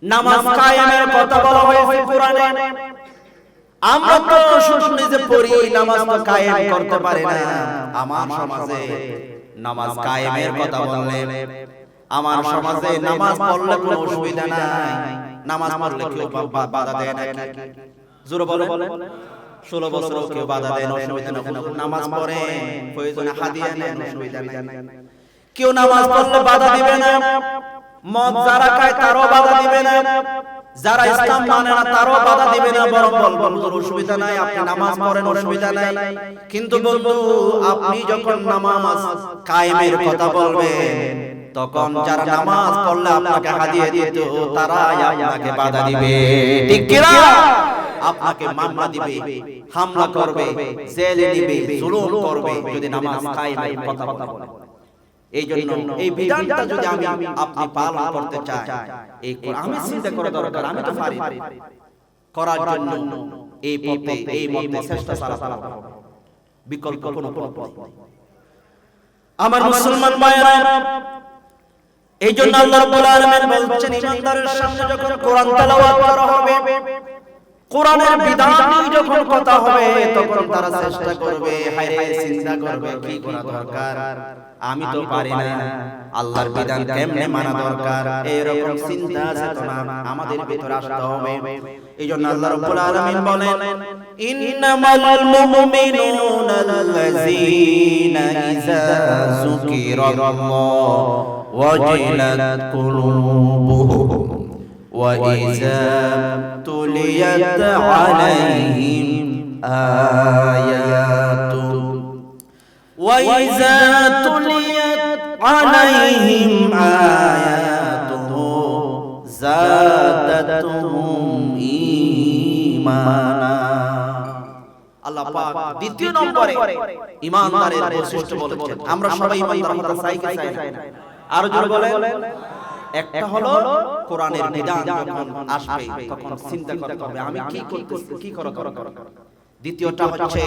Speaker 2: নামাজ কায়েমের কথা বলা হয়েছে কোরআনে। আমরা তো শুনে যে পড়ি, নামাজ তো কায়েম করতে পারি না। আমার সমাজে নামাজ কায়েমের কথা বললে, আমার সমাজে নামাজ পড়লে কোনো অসুবিধা নাই, নামাজ পড়লে কেউ বাধা দেয় নাকি? জোরে বলেন। 16 বছর কেউ বাধা দেয় না, অসুবিধা না। নামাজ পড়ে প্রয়োজনে হাদিয়া নেন, অসুবিধা নাই। কেউ নামাজ পড়লে বাধা দিবে না। মদ যারা খায় তারও বাধা দিবে না, যারা ইসলাম মানে না তারও বাধা দিবে না। বরং বলবো অসুবিধা নাই, আপনি নামাজ পড়েন, অসুবিধা নাই। কিন্তু বন্ধু, আপনি যখন নামাজ কায়েমের কথা বলবেন, তখন যারা নামাজ পড়লে আপনাকে হাদিয়া দিত, তারাই আপনাকে বাধা দিবে, ঠিক কি না? আপনাকে মামলা দিবে, হামলা করবে, জেলে দিবে, জুলুম করবে যদি নামাজ কায়েমের কথা বলেন। এই জন্য এই বিধানটা যদি আমি আপনি পালন করতে চাই, এই আমি চিন্তা করা দরকার, আমি তো পারি করার জন্য এই পথে এই মতে চেষ্টা চালাতে হবে, বিকল্প কোনো পথ নেই। আমার মুসলমান ভাইরা, এই জন্য আল্লাহ রাব্বুল আলামিন বলছেন, ইমানদারের সামনে যখন কোরআন তেলাওয়াত করা হবে, কোরআনের বিধান নিয়ে যখন কথা হবে, তখন তারা চেষ্টা করবে, হায় হায় চিন্তা করবে কি করা দরকার, আমি তো পারি না, আল্লাহর বিধান কেমনে মানা দরকার, এরকম চিন্তা চেতনা আমাদের ভিতরে আসতে হবে। এইজন্য আল্লাহ রাব্বুল আলামিন বলেন, ইন্নামাল মুমিনুনা আল্লাযীনা ইযা যুকিরাল্লাহু ওয়াজিলাত কুলুবুহুম ওয়া ইযা তুলিয়াত আলাইহিম আয়াত ওয়াইজা তুলিয়াত আলাইহিম আয়াতুহু যাদাতুহুম ঈমানা। আল্লাহ পাক দ্বিতীয় নম্বরে ঈমানদারের বৈশিষ্ট্য বলেছেন। আমরা সবাই ঈমানদার হতে চাই কি চাই না? আর জোরে বলেন। একটা হলো কোরআনের বিধান যখন আসবে তখন চিন্তা করতে হবে আমি কি করতেছি, কি করব। দ্বিতীয়টা হচ্ছে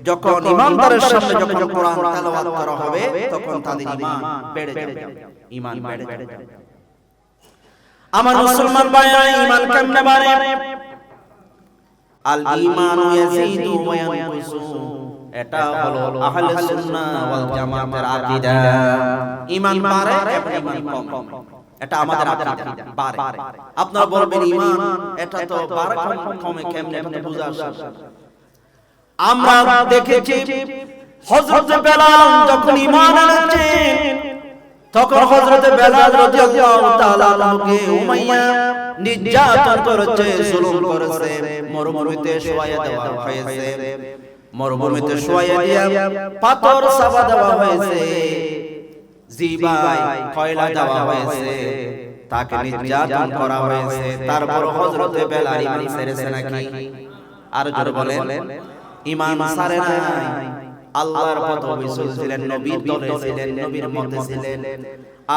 Speaker 2: যখন ঈমানদারের সামনে যখন কোরআন তেলাওয়াত করা হবে তখন তাদের ঈমান বেড়ে যাবে, ঈমান বেড়ে যাবে। আমার মুসলমান ভাইরা, ঈমান কেমনে বাড়ে? আল ঈমানু ইয়াজিদু ওয়া ইয়ানকুসু, এটা হলো আহলে সুন্নাহ ওয়াল জামাতের আকীদা। ঈমান বাড়ে এবং ঈমান কম, এটা আমাদের আকীদা বাড়ে। আপনারা বলবেন ঈমান এটা তো বাড়ে কমে কেমনে, এটা বুঝা আসে। আমরা দেখেছি হযরত বেলাল যখন ঈমান এনেছেন তখন হযরত বেলাল রাদিয়াল্লাহু তাআলা আনহুকে উমাইয়া নির্যাতন করেছে, জুলুম করেছে, মরুভূমিতে শোয়াইয়া দেওয়া হয়েছে, মরুভূমিতে শোয়াইয়া দিয়া পাথর চাপা দেওয়া হয়েছে, জিবায় কয়লা দেওয়া হয়েছে, তাকে নির্যাতন করা হয়েছে। তারপর হযরত বেলাল ঈমান ছেড়েছে নাকি? আর জোরে বলেন, ঈমান ছাড়ে নাই। আল্লাহর পথে চলছিলেন, নবীর দলে ছিলেন, নবীর মতে ছিলেন।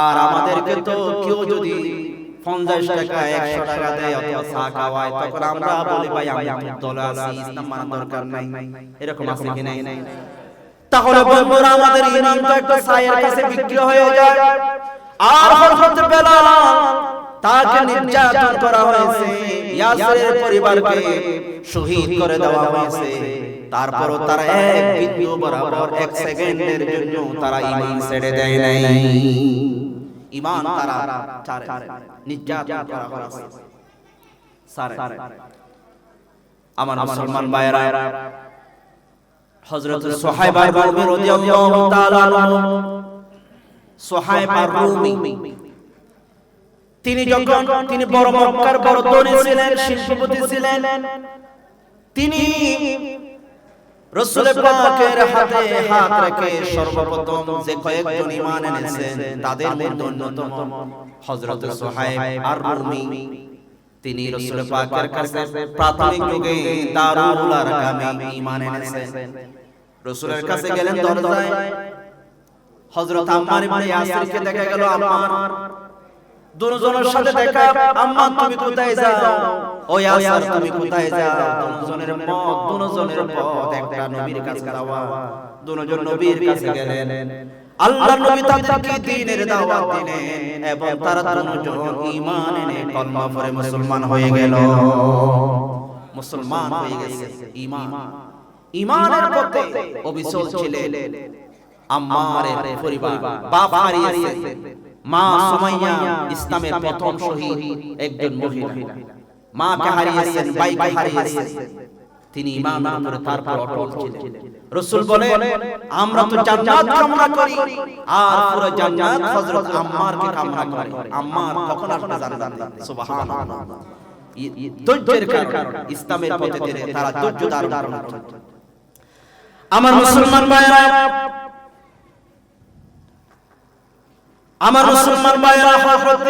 Speaker 2: আর আমাদেরকে তো কেউ যদি 50 টাকা 100 টাকা দেয় অথবা চা খাওয়ায় তখন আমরা বলি ভাই আমি দলে আছি, ইসলাম মানার দরকার নাই। এরকম আছে কি নাই? তাহলে বন্ধুরা আমাদের ঈমান তো একটা ছায়ের কাছে বিক্রি হয়ে যায়। আর হযরত বেলাল তাকে নির্যাতন করা হয়েছে, ইয়াসিরের পরিবারকে শহীদ করে দেওয়া হয়েছে। তারপরও তারা এক বিন্দু বরাবর 1 সেকেন্ডের জন্য তারা ঈমান ছেড়ে দেয় নাই। ঈমান তারা ছাড়ে, নির্যাতন করা হয়েছে ছাড়ে। আমার মুসলমান ভাইরা, হযরত সুহাইব আর-রুমি রাদিয়াল্লাহু তাআলা আনহু, সুহাইব আর-রুমি তিনি বড় মক্কার বড় ধনী ছিলেন, শিল্পপতি ছিলেন। তিনি রাসূল পাকের হাতে হাত রেখে সর্বপ্রথম যে কয়েকজন ঈমান এনেছেন তাদের মধ্যে অন্যতম হযরত সুহাইব আর-রুমি। তিনি রাসূল পাকের কাছে প্রাথমিক যুগে দারুল আরকামে ঈমান এনেছেন। রাসূলের কাছে গেলেন দরজায়, হযরত আম্মার ইবনে ইয়াসিরকে দেখা গেল। আম্মার দুজনের সাথে দেখা, আম্মা তুমি কোথায় যাও, ও ইয়াসির তুমি কোথায় যাও? দুজনের পথ একটা নবীর কাছে যাওয়া। দুজন নবীর কাছে গেলেন, আল্লাহর নবী তাদেরকে দ্বীনের দাওয়াত দিলেন এবং তারা দুজন ঈমান এনে কলমা পড়ে মুসলমান হয়ে গেল। মুসলমান হয়ে গেছে। ঈমানের পথে অবিচল ছিলেন আম্মারের পরিবার। বাপ হারিয়েছে, মা সুমাইয়া ইসলামের প্রথম শহীদ একজন মহিলা, মাকে হারিয়েছেন, ভাইকে হারিয়েছেন। তিনি ঈমানের উপরে তারপর অটল ছিলেন। রাসূল বলেন আমরা তো জান্নাত কামনা করি আর পুরো জান্নাত হযরত আম্মারকে কামনা করে। আম্মার তখন আসবে জান্নাত। সুবহানাল্লাহ। ধৈর্যের কারণে ইসলামের পথে তারা ধৈর্য ধারণ করেছে। আমার মুসলমান ভাইরা, হযরত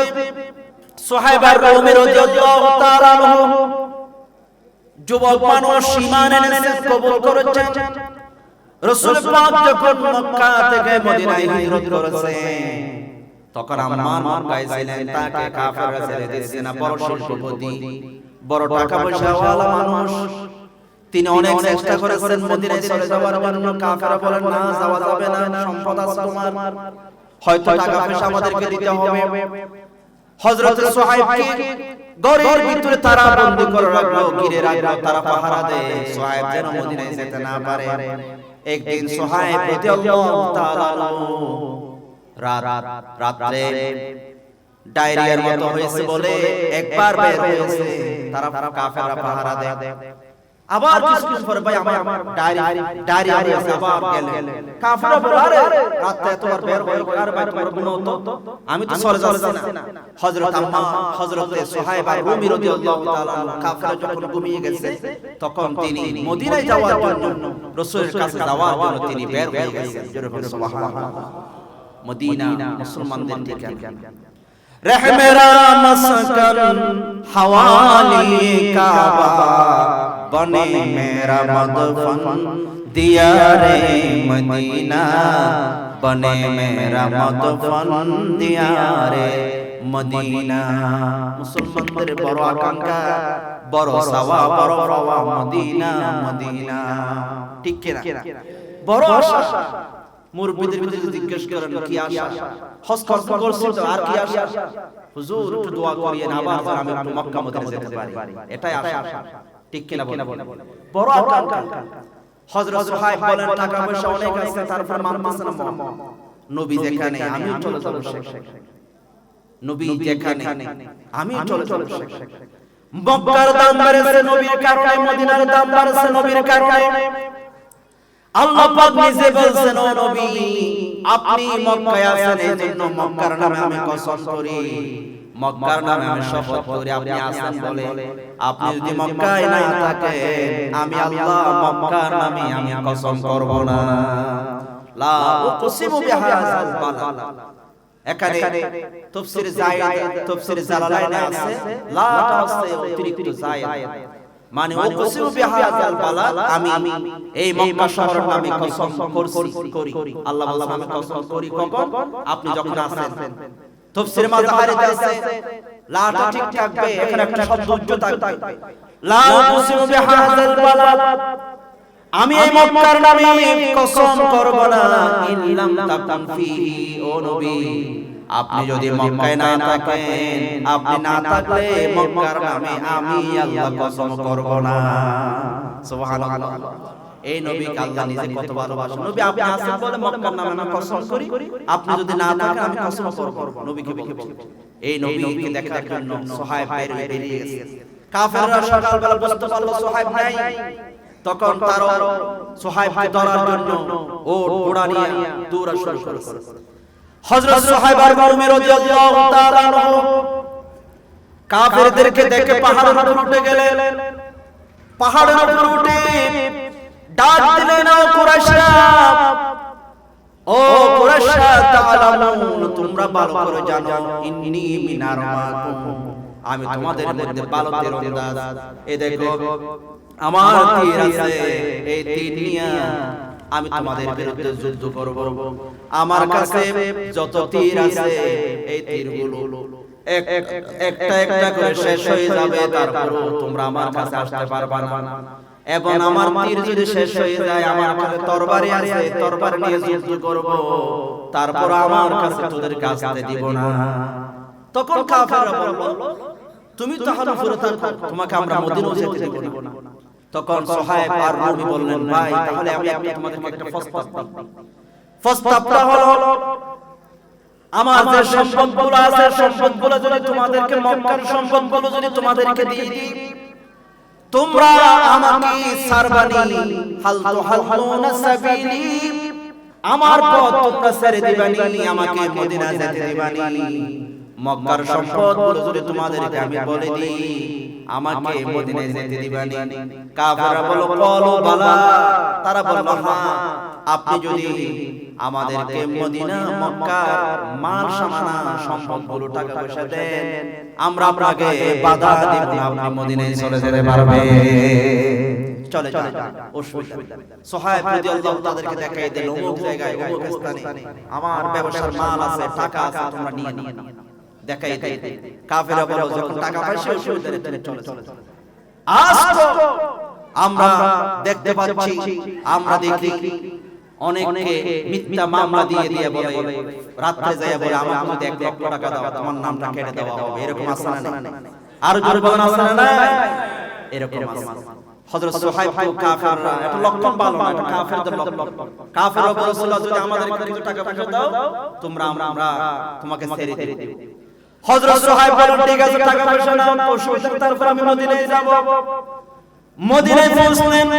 Speaker 2: সুহাইব আর-রুমি রাদিয়াল্লাহু তাআলা আনহু যুবক মানুষ, ঈমান এনেছেন, কবুল করেছেন। রাসূল পাক যখন মক্কা থেকে মদিনায় হিজরত করেছেন তখন আম্মার মক্কায় ছিলেন, তাকে কাফেররা ছেড়ে দিয়েছে না। বড় শিল্পপতি, বড় টাকা পয়সাওয়ালা মানুষ। তিনি অনেক চেষ্টা করেছেন মদিনায় চলে যাওয়ার জন্য। কাফেররা বলেন না, যাওয়া যাবে না, সম্পদ আছে তোমার, হয়তো টাকা পয়সা আমাদেরকে দিতে হবে। হযরত সুহাইবকে ঘরের ভিতরে তারা বন্দী করে রাখলো, ঘিরে রাখলো, তারা পাহারা দেয় সুহাইব যেন মদিনায় যেতে না পারে। একদিন সুহাইব রাদিয়াল্লাহু তাআলা রাতে ডায়রিয়ার মতো হয়েছে বলে একবার বের হয়েছে। তারা কাফেররা পাহারা দেয়। আবার কিছু পরে ভাই আমার ডায়রি আছে আবার গেলেন কাফেররা বলে আরে রাতে এতবার বের হয়ে আর ভাই তোমার গুনাহ তো আমি তো চলে যাচ্ছি না হযরত আম্মা হযরত সুহাইব আর রুমি রাদিয়াল্লাহু তাআলা কাফেররা যখন ঘুমিয়ে গেছে তখন তিনি মদিনায় যাওয়ার জন্য রাসূলের কাছে যাওয়ার জন্য তিনি বের হয়ে গেছেন জোরে বলুন সুবহানাল্লাহ মদিনা মুসলমানদের ঠিকানা रह मेरा मस्कन हवाली काबा बने मेरा मदफन दिया रे मदीना बने मेरा मदफन दिया रे मदीना मुसलमानদের বড় আকাঙ্ক্ষা বড় সাওয়া বড় রওয়া মদিনা মদিনা ঠিক কি না বড় আশা মুরব্বিদের ভিতরে জিজ্ঞেস করেন কি আশা হজ করছি তো আর কি আশা হুজুর একটু দোয়া করিয়েন আবার আমি একটু মক্কা মদিনা যেতে পারি এটাই আশা ঠিক কি না বলেন বড় আকাঙ্ক্ষা হযরত সুহাইব বলেন টাকা পয়সা অনেক আছে তারপর মানতেছে না নবী যেখানে আমিও চলে যাব নবী যেখানে আমিও চলে যাব মক্কার দাম বেড়েছে নবীর কারণে মদিনার দাম বেড়েছে নবীর কারণে আল্লাহ পাক নিজে বলেন ও নবী আপনি মক্কায় আছেন এজন্য মক্কার নামে আমি কসম করি মক্কার নামে আমি শপথ করি আপনি আছেন বলে আপনি যদি মক্কায় না থাকেন আমি আল্লাহ মক্কার নামে আমি কসম করব না লা উকসিমু বিহাযাল বালাদ এখানে তাফসীর যায়েদ তাফসীর জালালাইনে আছে লাটা আছে অতিরিক্ত যায়েদ মানে উকসিমু বিহাযাল বালাদ আমি এই মক্কা শহরের নামে কসম করি আল্লাহ বলেন আমি কসম করি কখন আপনি যখন আছেন তাফসীর মাযহারিতে আছে লাটা ঠিক থাকবে এখানে একটা শব্দ উচ্চ থাকবে লা উকসিমু বিহাযাল বালাদ আমি এই মক্কার নামে কসম করব না ইল্লাম তাকুন ফিহি ও নবী আপনি যদি মক্কায় না থাকেন আপনি না থাকলে মক্কার নামে আমি আল্লাহ কসম করব না সুবহানাল্লাহ এই নবীকে আল্লাহ নিজে কত ভালোবাসেন নবী আপনি আছেন বলে মক্কার নামে আমি কসম করি আপনি যদি না থাকেন আমি কসম করব নবীকে বলছেন এই নবীকে দেখার জন্য সুহাইব বেরিয়ে গেছে কাফেররা সকালবেলা বুঝতে পারলো সুহাইব নাই তখন তার সুহাইবকে ধরার জন্য ও ঘোড়া নিয়ে দৌড়া শুরু করেছে হযরত সুহাইব আর রুমি রাদিয়াল্লাহু তাআলা আনহু কাফেরদেরকে দেখে পাহাড়ের উপর উঠে গেলেন পাহাড়ের উপর উঠে ডাক দিলেন ও কুরাইশরা ও কুরাইশরা তাআলামুন তোমরা ভালো করে জানো ইন্নী মিনার মাকুম আমি তোমাদের মধ্যে ভালো তীরন্দাজ এই দেখো আমার তীর আছে এই তীর নিয়ে আমি তোমাদের বিরুদ্ধে যুদ্ধ করব আমার কাছে যত তীর আছে এই তীরগুলো একটা একটা করে শেষ হয়ে যাবে তারপরও তোমরা আমার কাছে আসতে পারবে না এবং আমার তীর যদি শেষ হয়ে যায় আমার কাছে তরবারি আছে তরবারি নিয়ে যুদ্ধ করব তারপর আমার কাছে তোদের কাছে দিব না তখন কাফেররা বলল তুমি তাহলে ফিরে থাকো তোমাকে আমরা মদিনা যেতে দেব না তখন সুহাইব আর রুমি বললেন ভাই তাহলে আমি তোমাদেরকে একটা প্রস্তাব দিই প্রস্তাবটা হলো আমার যে সম্পদগুলো আছে সম্পদগুলো যদি তোমাদেরকে মক্কার সম্পদগুলো যদি তোমাদেরকে দিয়ে দিই তোমরা আমাকে সারবানি হাল তুহাল্লুনা সাবিলি আমার পথ তোমরা ছেড়ে দিবানি আমাকে মদিনা যেতে দিবানি মক্কার সম্পদগুলো যদি তোমাদেরকে আমি বলে দিই আমাকে মদিনায় যেতে দিবানি কাফেররা বলল কলু বালা তারা বলল হ্যাঁ আপনি যদি আমাদেরকে মদিনা মক্কা মাল সামানা সম্পদগুলো টাকা পয়সা দেন আমরা আপনাকে বাধা দেব না আপনি মদিনায় চলে যেতে পারবেন চলে চলে অসুবিধা সুহাইব রাদিয়াল্লাহু তাদেরকে দেখাই দিল অমুক জায়গায় অমুক স্থানে আমার ব্যবসার মাল আছে টাকা আছে তোমরা নিয়ে নিয়ে দেখাই দেয় কাফেররা বলে যখন টাকা পয়সা অসুবিধা নেই চলে চলে আজ তো আমরা দেখতে পাচ্ছি আমরা দেখি অনেকে মিথ্যা মামলা দিয়ে দিয়ে বলে রাতে যায় বলে আমাকে যদি 1 লক্ষ টাকা দাও তোমার নামটা কেটে দেওয়া হবে এরকম আছে না আর জোরে বলেন আছে না এরকম আছে হযরত সুহাইব কাফেররা এটা লক্ষণ ভালো না এটা কাফেরদের লক্ষণ কাফেররা বলেছিল যদি আমাদেরকে কিছু টাকা পয়সা দাও তোমরা আমরা তোমাকে ছেড়ে দেব হযরত সুহাইব বলেন ঠিক আছে টাকা পয়সা নাও অসুবিধা তারপর আমি মদিনায় যাব মদিনায় পৌঁছলেন।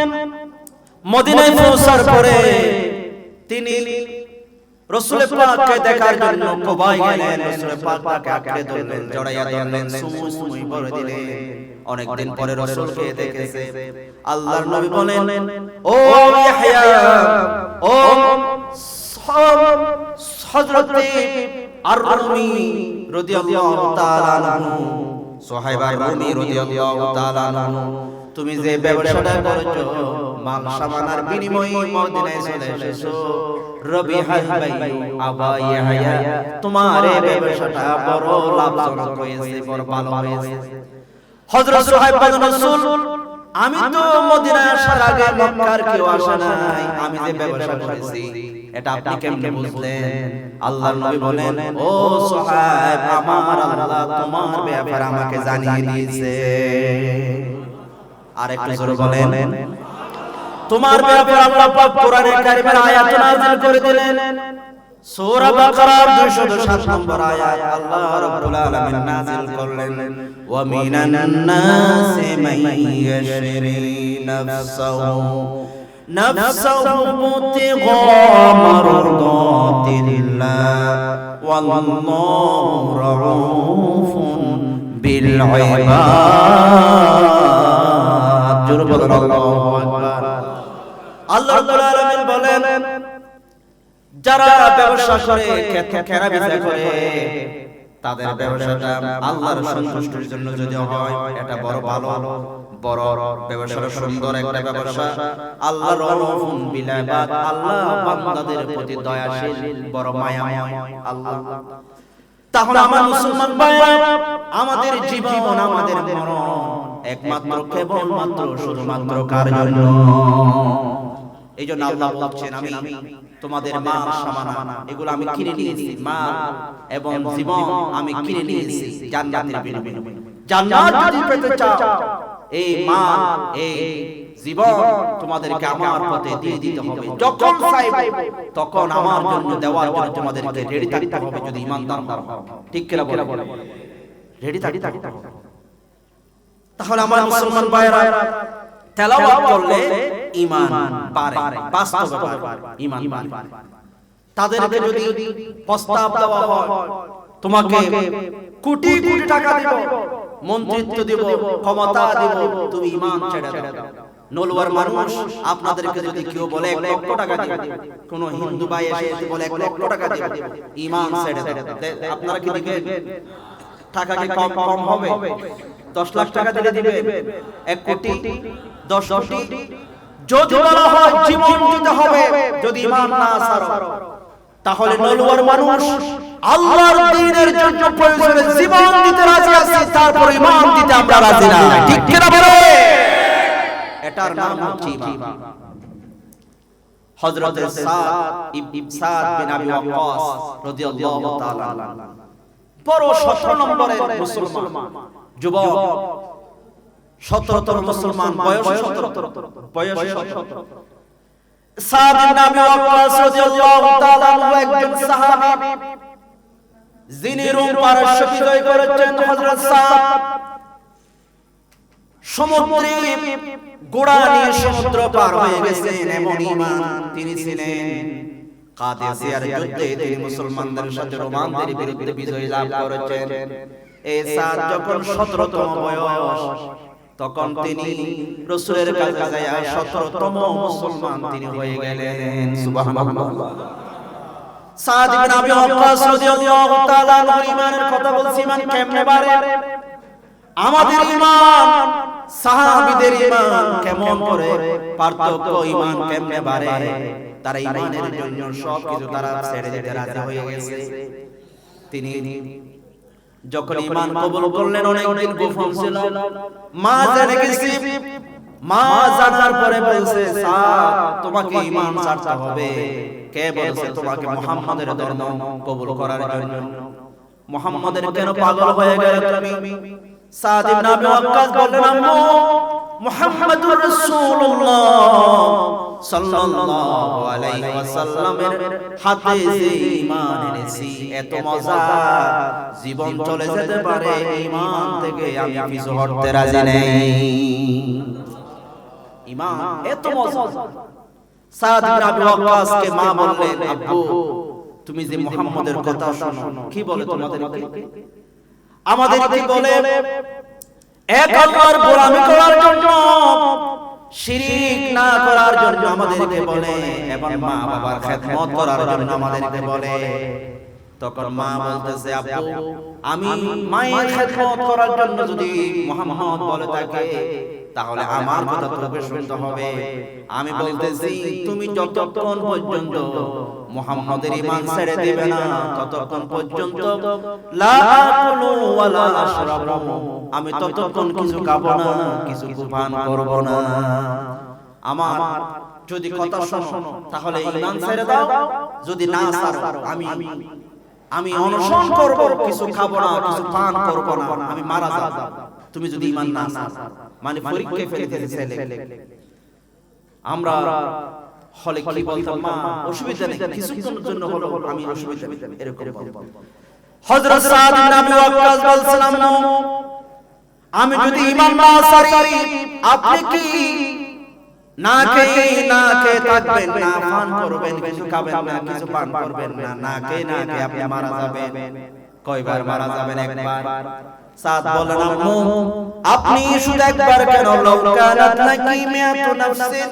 Speaker 2: মদিনায় পৌঁছার পরে তিনি রাসূল পাককে দেখার জন্য কুবায় গেলেন। রাসূল পাক তাকে আঁকড়ে ধরলেন, জড়াইয়া ধরলেন, সুমুই ভরে দিলেন। অনেকদিন পরে রাসূলকে দেখেছে। আল্লাহর নবী বলেন, ও ইয়াহইয়া, ও হযরত আর-রুমি রাদিয়াল্লাহু তাআলা আনহু, সুহাইব আর-রুমি রাদিয়াল্লাহু তাআলা আনহু, তুমি যে ব্যবসাটা করেছো মাল সামানার বিনিময়ে মদিনায় চলে এসেছো, রবিহাল ভাই আবা ইয়াহইয়া, তোমার এই ব্যবসাটা বড় লাভজনক হয়েছে, বড় ভালো হয়েছে। হযরত সুহাইব বলেন, রাসূল, আমি তো মদিনায় আসার আগে মক্কার কেউ আসে নাই, আমি যে ব্যবসা করেছি এটা আপনি কেমনে বুঝলেন? আল্লাহর নবী বলেন, ও সুহাইব, আমার আল্লাহ তোমার ব্যাপারে আমাকে জানিয়ে দিয়েছে। আরেকটু জোরে বলেন, তোমার ব্যাপারে আল্লাহ পাক কোরআনে কারীমের আয়াত নাযিল করে দিলেন। সূরা বাকারার 207 নম্বর আয়াত আল্লাহ রাব্বুল আলামিন নাযিল করলেন, ওয়া মিনান নাসি মান ইয়াশরি নাফসাহু মুতিগা মারদাতিল্লাহ ওয়াল্লাহু রাউফুন বিল ইবাদ। জোরে বলেন আল্লাহু আকবার। আল্লাহ রাব্বুল আলামিন বলেন, যারা ব্যবসা করে, খেরা বেচা করে, তাদের ব্যবসাটা আল্লাহর সন্তুষ্টির জন্য যদি হয় এটা বড় ভালো, বড় ব্যবসা, সুন্দর একটা ব্যবসা। আল্লাহর রাউফুন বিল ইবাদ, আল্লাহ বান্দাদের প্রতি দয়াশীল, বড় মায়াময় আল্লাহ। তাহলে আমার মুসলমান ভাইরা, আমাদের জীবন, আমাদের মরণ একমাত্র কেবলমাত্র শুধুমাত্র কার জন্য? এই জন্য আল্লাহ বলছেন, আমি তোমাদের মাল সামানা এগুলো আমি কিনে নিয়েছি, মাল এবং জীবন আমি কিনে নিয়েছি জান্নাতের বিনিময়ে। জান্নাত যদি পেতে চাও, এই মাল, এই জীবন তোমাদেরকে আমার পথে দিয়ে দিতে হবে। যখন চাইবে তখন আমার জন্য দেওয়ার জন্য তোমাদেরকে রেডি থাকতে হবে, যদি ঈমানদার হও। ঠিক কি না বলে? রেডি থাকতে হবে। তাহলে আমার মুসলমান ভাইরা, তেলাওয়াত করলে ঈমান বাড়ে, বাস্তবে বাড়ে, ঈমান বাড়ে। তাদেরকে যদি প্রস্তাব দেওয়া হয়, তোমাকে কোটি কোটি টাকা দেব, মন্ত্রিত্ব দেব, ক্ষমতা দেব, তুমি ঈমান ছেড়ে দাও। নলওয়ার মানুষ আপনাদেরকে যদি কেউ বলে 1 লক্ষ টাকা দিবে, কোন হিন্দু ভাই এসে বলে 1 লক্ষ টাকা দিবে, ঈমান ছেড়ে দাও, আপনারা কি দিবেন? টাকা কি কম হবে? 10 লাখ টাকা দিলে দিবে? 1 কোটি, 10 কোটি? যদি বলা হয় জীবন দিতে হবে, যদি ঈমান না ছাড়ো, তাহলে নলওয়ার মানুষ আল্লাহর দ্বীনের জন্য প্রয়োজনে জীবন দিতে রাজি আছে, তারপর ঈমান দিতে আমরা রাজি না। ঠিক কি না বলে? এটার নাম হচ্ছে ঈমান। হযরত সাদ বিন আবি ওয়াক্কাস রাদিয়াল্লাহু তাআলা বড় 17 নম্বরের মুসলমান যুবক, 17তম মুসলমান, বয়স 17। সাদ বিন আবি ওয়াক্কাস রাদিয়াল্লাহু তাআলা একজন সাহাবী, যিনি রোম পারস্য বিজয় করেছেন। হযরত সাদ সমুদ্রে ঘোড়া নিয়ে সমুদ্র পার হয়ে গেছেন, এমন ঈমান তিনি ছিলেন। কাদেসিয়ার যুদ্ধে তিনি মুসলমানদের সাথে রোমানদের বিরুদ্ধে বিজয় লাভ করেছেন। এই সাদ যখন 17তম বয়স, তখন তিনি রাসূলের কাছে যায় 17তম মুসলমান তিনি হয়ে গেলেন। সুবহানাল্লাহ। সাদ ইবনে আবি ওয়াক্কাস রাদিয়াল্লাহু তাআলা ঈমানের কথা বলছি। ঈমান কেমনে বাড়ে? আমাদের ঈমান, সাহাবীদের ঈমান কেমন করে পার্থক্য, ঈমান কেমনে বাড়ে? তারা ঈমানের জন্য সবকিছু তারা ছেড়ে দিতে রাজি হয়ে গেছে। তিনি যখন ঈমান কবুল করলেন, অনেকদিন গোপন ছিল, মা জেনে গেছে। মা জানার পরে বলছে, সাদ তোমাকে ঈমান ছাড়তে হবে। কে বলেছে তোমাকে মুহাম্মাদের ধর্ম কবুল করার জন্য? মুহাম্মাদের কেন পাগল হয়ে গেলে তুমি? সাদ ইবনে আবি ওয়াক্কাস বললেন, আম্মু, মুহাম্মাদুর রাসূলুল্লাহ সাল্লাল্লাহু আলাইহি ওয়াসাল্লামের হাতে যে ঈমান এনেছি, এত মজা, জীবন চলে যেতে পারে, ঈমান থেকে আমি কিছু হটতে রাজি নেই। ঈমান এত মজবুত। সাদ বিন আবি ওয়াক্কাসকে মা বললেন, আব্বু তুমি যে মুহাম্মদের কথা শোনো, কি বলে তোমাদেরকে? আমাদেরকে বলে এক আল্লাহর গোলামি করার জন্য, শিরিক না করার জন্য আমাদেরকে বলে, এবং মা বাবার খেদমত করার জন্য আমাদেরকে বলে। তখন মা বলতেছে, আব্বু আমি মায়ের খেদমত করার জন্য যদি মুহাম্মদ বলে থাকে, তাহলে আমার কথা তোকে শুনতে হবে। আমি বলতেছি, তুমি যতক্ষণ পর্যন্ত মুহাম্মদের ঈমান ছেড়ে দিবে না, ততক্ষণ পর্যন্ত লা আকুলু ওয়ালা আশরাবু, আমি ততক্ষণ কিছু খাবো না, কিছু পান করব না। আমার যদি কথা শোনো তাহলে ঈমান ছেড়ে দাও, যদি না ছাড়ো আমি অনশন করব, কিছু খাবো না, কিছু পান করব না, আমি মারা যাব তুমি যদি ঈমান না ছাড়ো। মানে পরীক্ষায় ফেলে দিয়েছে ছেলে। আমরা হলে কি বলতাম, মা অসুবিধা নেই, কিছুক্ষণের জন্য হলো, আমি অসুবিধা নেই, এরকম বলতাম। হযরত সাদ বিন আবি ওয়াক্কাস বলছিলাম, আমি যদি ঈমান না ছাড়ি, আপনি কি না খেয়ে থাকবেন, না পান করবেন, কিছু খাবেন না, কিছু পান করবেন না, না খেয়ে আপনি মারা যাবেন। কয়বার মারা যাবেন? একবার। সাদ বলেন, আম্মু আপনি শুধু একবার কেন, লাউ কানাত লাকি মিয়াতু নাফসিন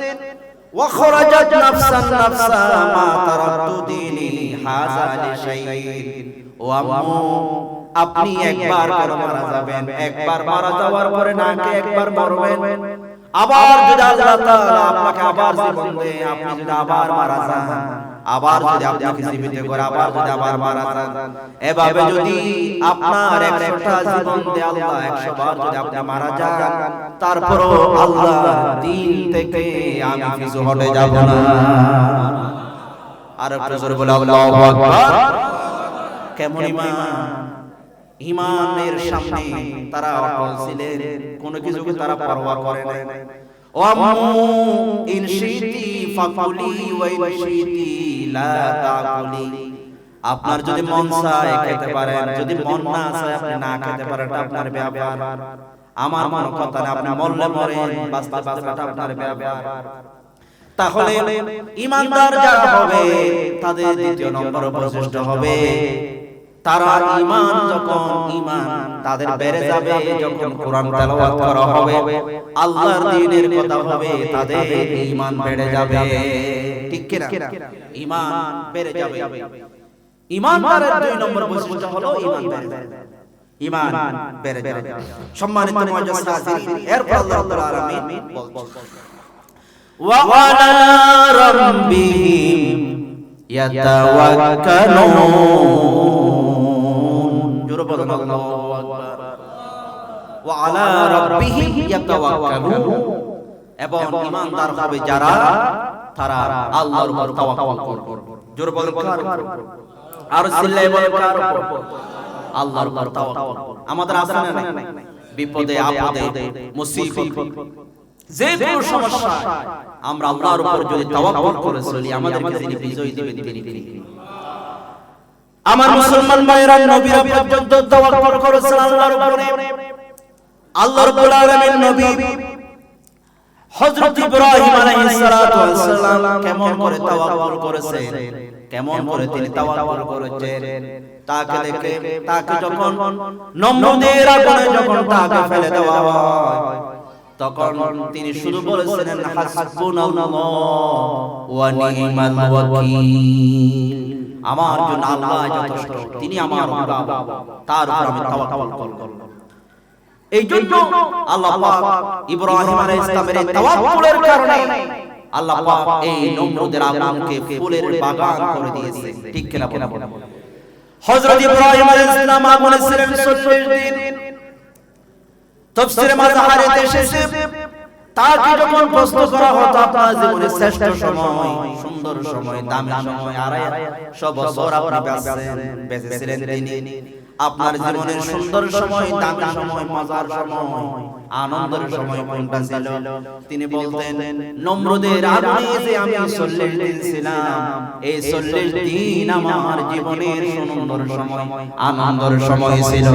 Speaker 2: ওয়া খরাজাত নাফসান নাফসা মা তারাকতু দীনি হাযা লিশাইইন। ও আম্মু আপনি একবার কেন মারা যাবেন? একবার মারা যাওয়ার পরে না কে একবার মরবেন, আবার যদি আল্লাহ তাআলা আপনাকে আবার জীবন দেয়, আপনি যদি আবার মারা যান, আবার যদি আপনাকে জীবিত করে আবার যদি আবার মারা যান, এভাবে যদি আপনার 100টা জীবন দেয় আল্লাহ, 100 বার যদি আপনি মারা যান, তারপরও আল্লাহর দ্বীন থেকে আমি কিছু হটে যাব না। আর একটু জোরে বলে আল্লাহু আকবার। কেমন ঈমান! ঈমানের সামনে তারা অটল ছিলেন, কোনো কিছুকে তারা পরোয়া করে নাই। ও আম্মু ইন শিতি ফাকুলি ওয়া ইন শিতি লা তাকুলি, আপনার যদি মন চায় খেতে পারেন, যদি মন না চায় আপনি না খেতে পারেন, এটা আপনার ব্যাপার। আমার কোনো কথা না, আপনি মরলে মরেন, বাঁচতে বাঁচতে আপনার ব্যাপার। তাহলে ঈমানদার যারা হবে তাদের দ্বিতীয় নম্বর বৈশিষ্ট্য হবে, তারা ঈমান তাদের বেড়ে যাবে যখন কোরআন তেলাওয়াত করা হবে, আল্লাহর দ্বীনের কথা হবে, তাদের ঈমান বেড়ে যাবে। ঠিক কি না? ঈমান বেড়ে যাবে। ঈমানদারের 2 নম্বর বৈশিষ্ট্য হলো ঈমান বেড়ে যাবে। ঈমান বেড়ে যাবে। সম্মানিত মুআজ্জাজ হাজিরিন, এরপর আল্লাহ রাব্বুল আলামিন বলছেন, ওয়া আলা রাব্বিহিম ইয়াতাওয়াক্কালুন। ওয়া আলা রাব্বিহিম ইয়াতাওয়াক্কালুন, এবং ঈমানদার হবে যারা, তারা আল্লাহর উপর তাওয়াক্কুল করবে। জোরে বলেন কার উপর? আর চিল্লায়ে বলেন কার উপর? আল্লাহর উপর তাওয়াক্কুল। আমাদের আছে না নাই? বিপদে আপদে মুসিবত যে কোনো সমস্যা আমরা আল্লাহর উপর যদি তাওয়াক্কুল করে চলি, আমাদেরকে যিনি বিজয় দিবেন তিনি কে? আমার মুসলমান ভাইরা, নবীরা পর্যন্ত তাওয়াক্কুল করেছেন আল্লাহর উপরে। আল্লাহ রাব্বুল আলামিন নবী হযরত ইব্রাহিম আলাইহিস সালাতু ওয়াস সালাম কেমন করে তাওয়াক্কুল করেছেন, কেমন করে তিনি তাওয়াক্কুল করেছেন, তাকে দেখে, তাকে যখন নমরুদের আগুনে যখন তাকে ফেলে দেওয়া হয়, তখন তিনি শুধু বলেছিলেন হাসবুনাল্লাহু ওয়া নি'মাল ওয়াকিল, আমার জন্য আল্লাহ যথেষ্ট, তিনি আমার রব, তার উপর আমি তাওয়াক্কুল করব। এই জন্য আল্লাহ পাক ইব্রাহিম আলাইহিস সালামের তাওয়াক্কুলের কারণে আল্লাহ পাক এই নমরুদের আগুনকে ফুলের বাগান করে দিয়েছে। ঠিক কিনা বলেন? হযরত ইব্রাহিম আলাইহিস সালাম আগুনে ছিলেন 40 দিন। তাফসীরে মাযাহারিতে এসেছে, তাকে যখন প্রশ্ন করা হতো আপনার জীবনের শ্রেষ্ঠ সময়, সুন্দর সময়, দামি সময়, আর 100 বছর আপনি বেঁচেছিলেন, তিনি আপনার জীবনের সুন্দর সময়, দামি সময়, মজার সময়, আনন্দের সময় কোনটা ছিল? তিনি বলতেন, নমরুদের আগুনে যে আমি 40 দিন ছিলাম, এই 40 দিন আমার জীবনের সুন্দর সময়, আনন্দের সময় ছিল।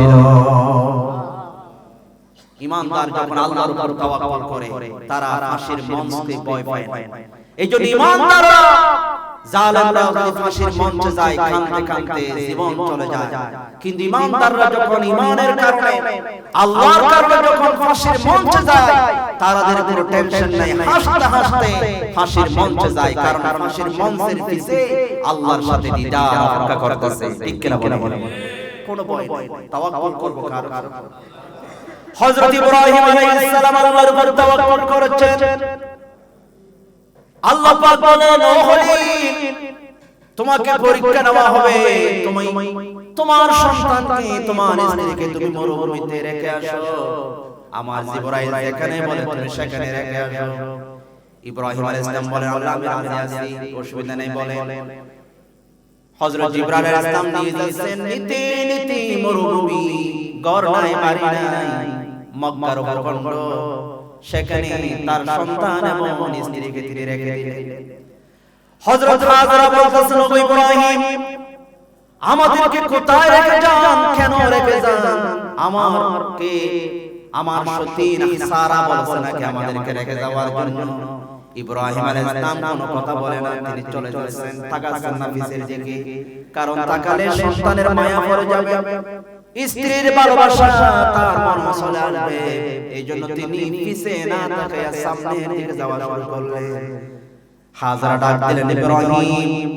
Speaker 2: ঈমানদার যখন আল্লাহর উপর তাওয়াক্কুল করে তারা ফাঁসির মঞ্চকে ভয় পায় না। এইজন্য ঈমানদাররা জালেমরা যদি ফাঁসির মঞ্চে যায় কাঁদতে কাঁদতে জীবন চলে যায়, কিন্তু ঈমানদাররা যখন ঈমানের কারণে আল্লাহর কারণে যখন ফাঁসির মঞ্চে যায় তাদের কোনো টেনশন নাই, হাসতে হাসতে ফাঁসির মঞ্চে যায়, কারণ ফাঁসির মঞ্চের পিছে আল্লাহর সাথে দিদার অপেক্ষা করতেছে। ঠিক কিনা বলে কোনো ভয় নাই, তাওয়াক্কুল করব কার? হযরত ইব্রাহিম আলাইহিস সালাম আল্লাহর উপর তাওয়াক্কুল করেছেন। আল্লাহ পাক বলেন, ও খলিল, তোমাকে পরীক্ষা নেওয়া হবে, তুমি তোমার সন্তানকে তোমার স্ত্রীকে তুমি মরুভূমিতে রেখে আসো, আমার জিবরাইল যেখানে বলে তুমি সেখানে রেখে আসো। ইব্রাহিম আলাইহিস সালাম বলেন, আল্লাহ আমি রাজি আছি, অসুবিধা নেই বলে হযরত জিবরাইল আলাইহিস সালাম নিয়ে যাচ্ছেন নীতি নীতি মরুভূমি, ঘর নাই বাড়ি নাই, মক্কার ভূখণ্ড, সেখানে তার সন্তান এবং স্ত্রীকে তিনি রেখে দিলেন। হযরত হাজরা বলতেছেন, ও ইব্রাহিম, আমাদেরকে কোথায় রেখে যান, কেন রেখে যান? আমার সতী সারা বলছে নাকি আমাদেরকে রেখে যাওয়ার জন্য? ইব্রাহিম আলাইহিস সালাম কোনো কথা বলে না, তিনি চলে যাচ্ছেন, তাকাচ্ছেন না পিছের দিকে, কারণ তাকালে সন্তানের মায়া পড়ে যাবে, স্ত্রীর ভালোবাসা তার মনে চলে আসবে। এইজন্য তিনি পিছে না তাকায়া সামনের দিকে যাওয়া শুরু করলেন। হাজরা ডাক দিলেন, ইব্রাহিম,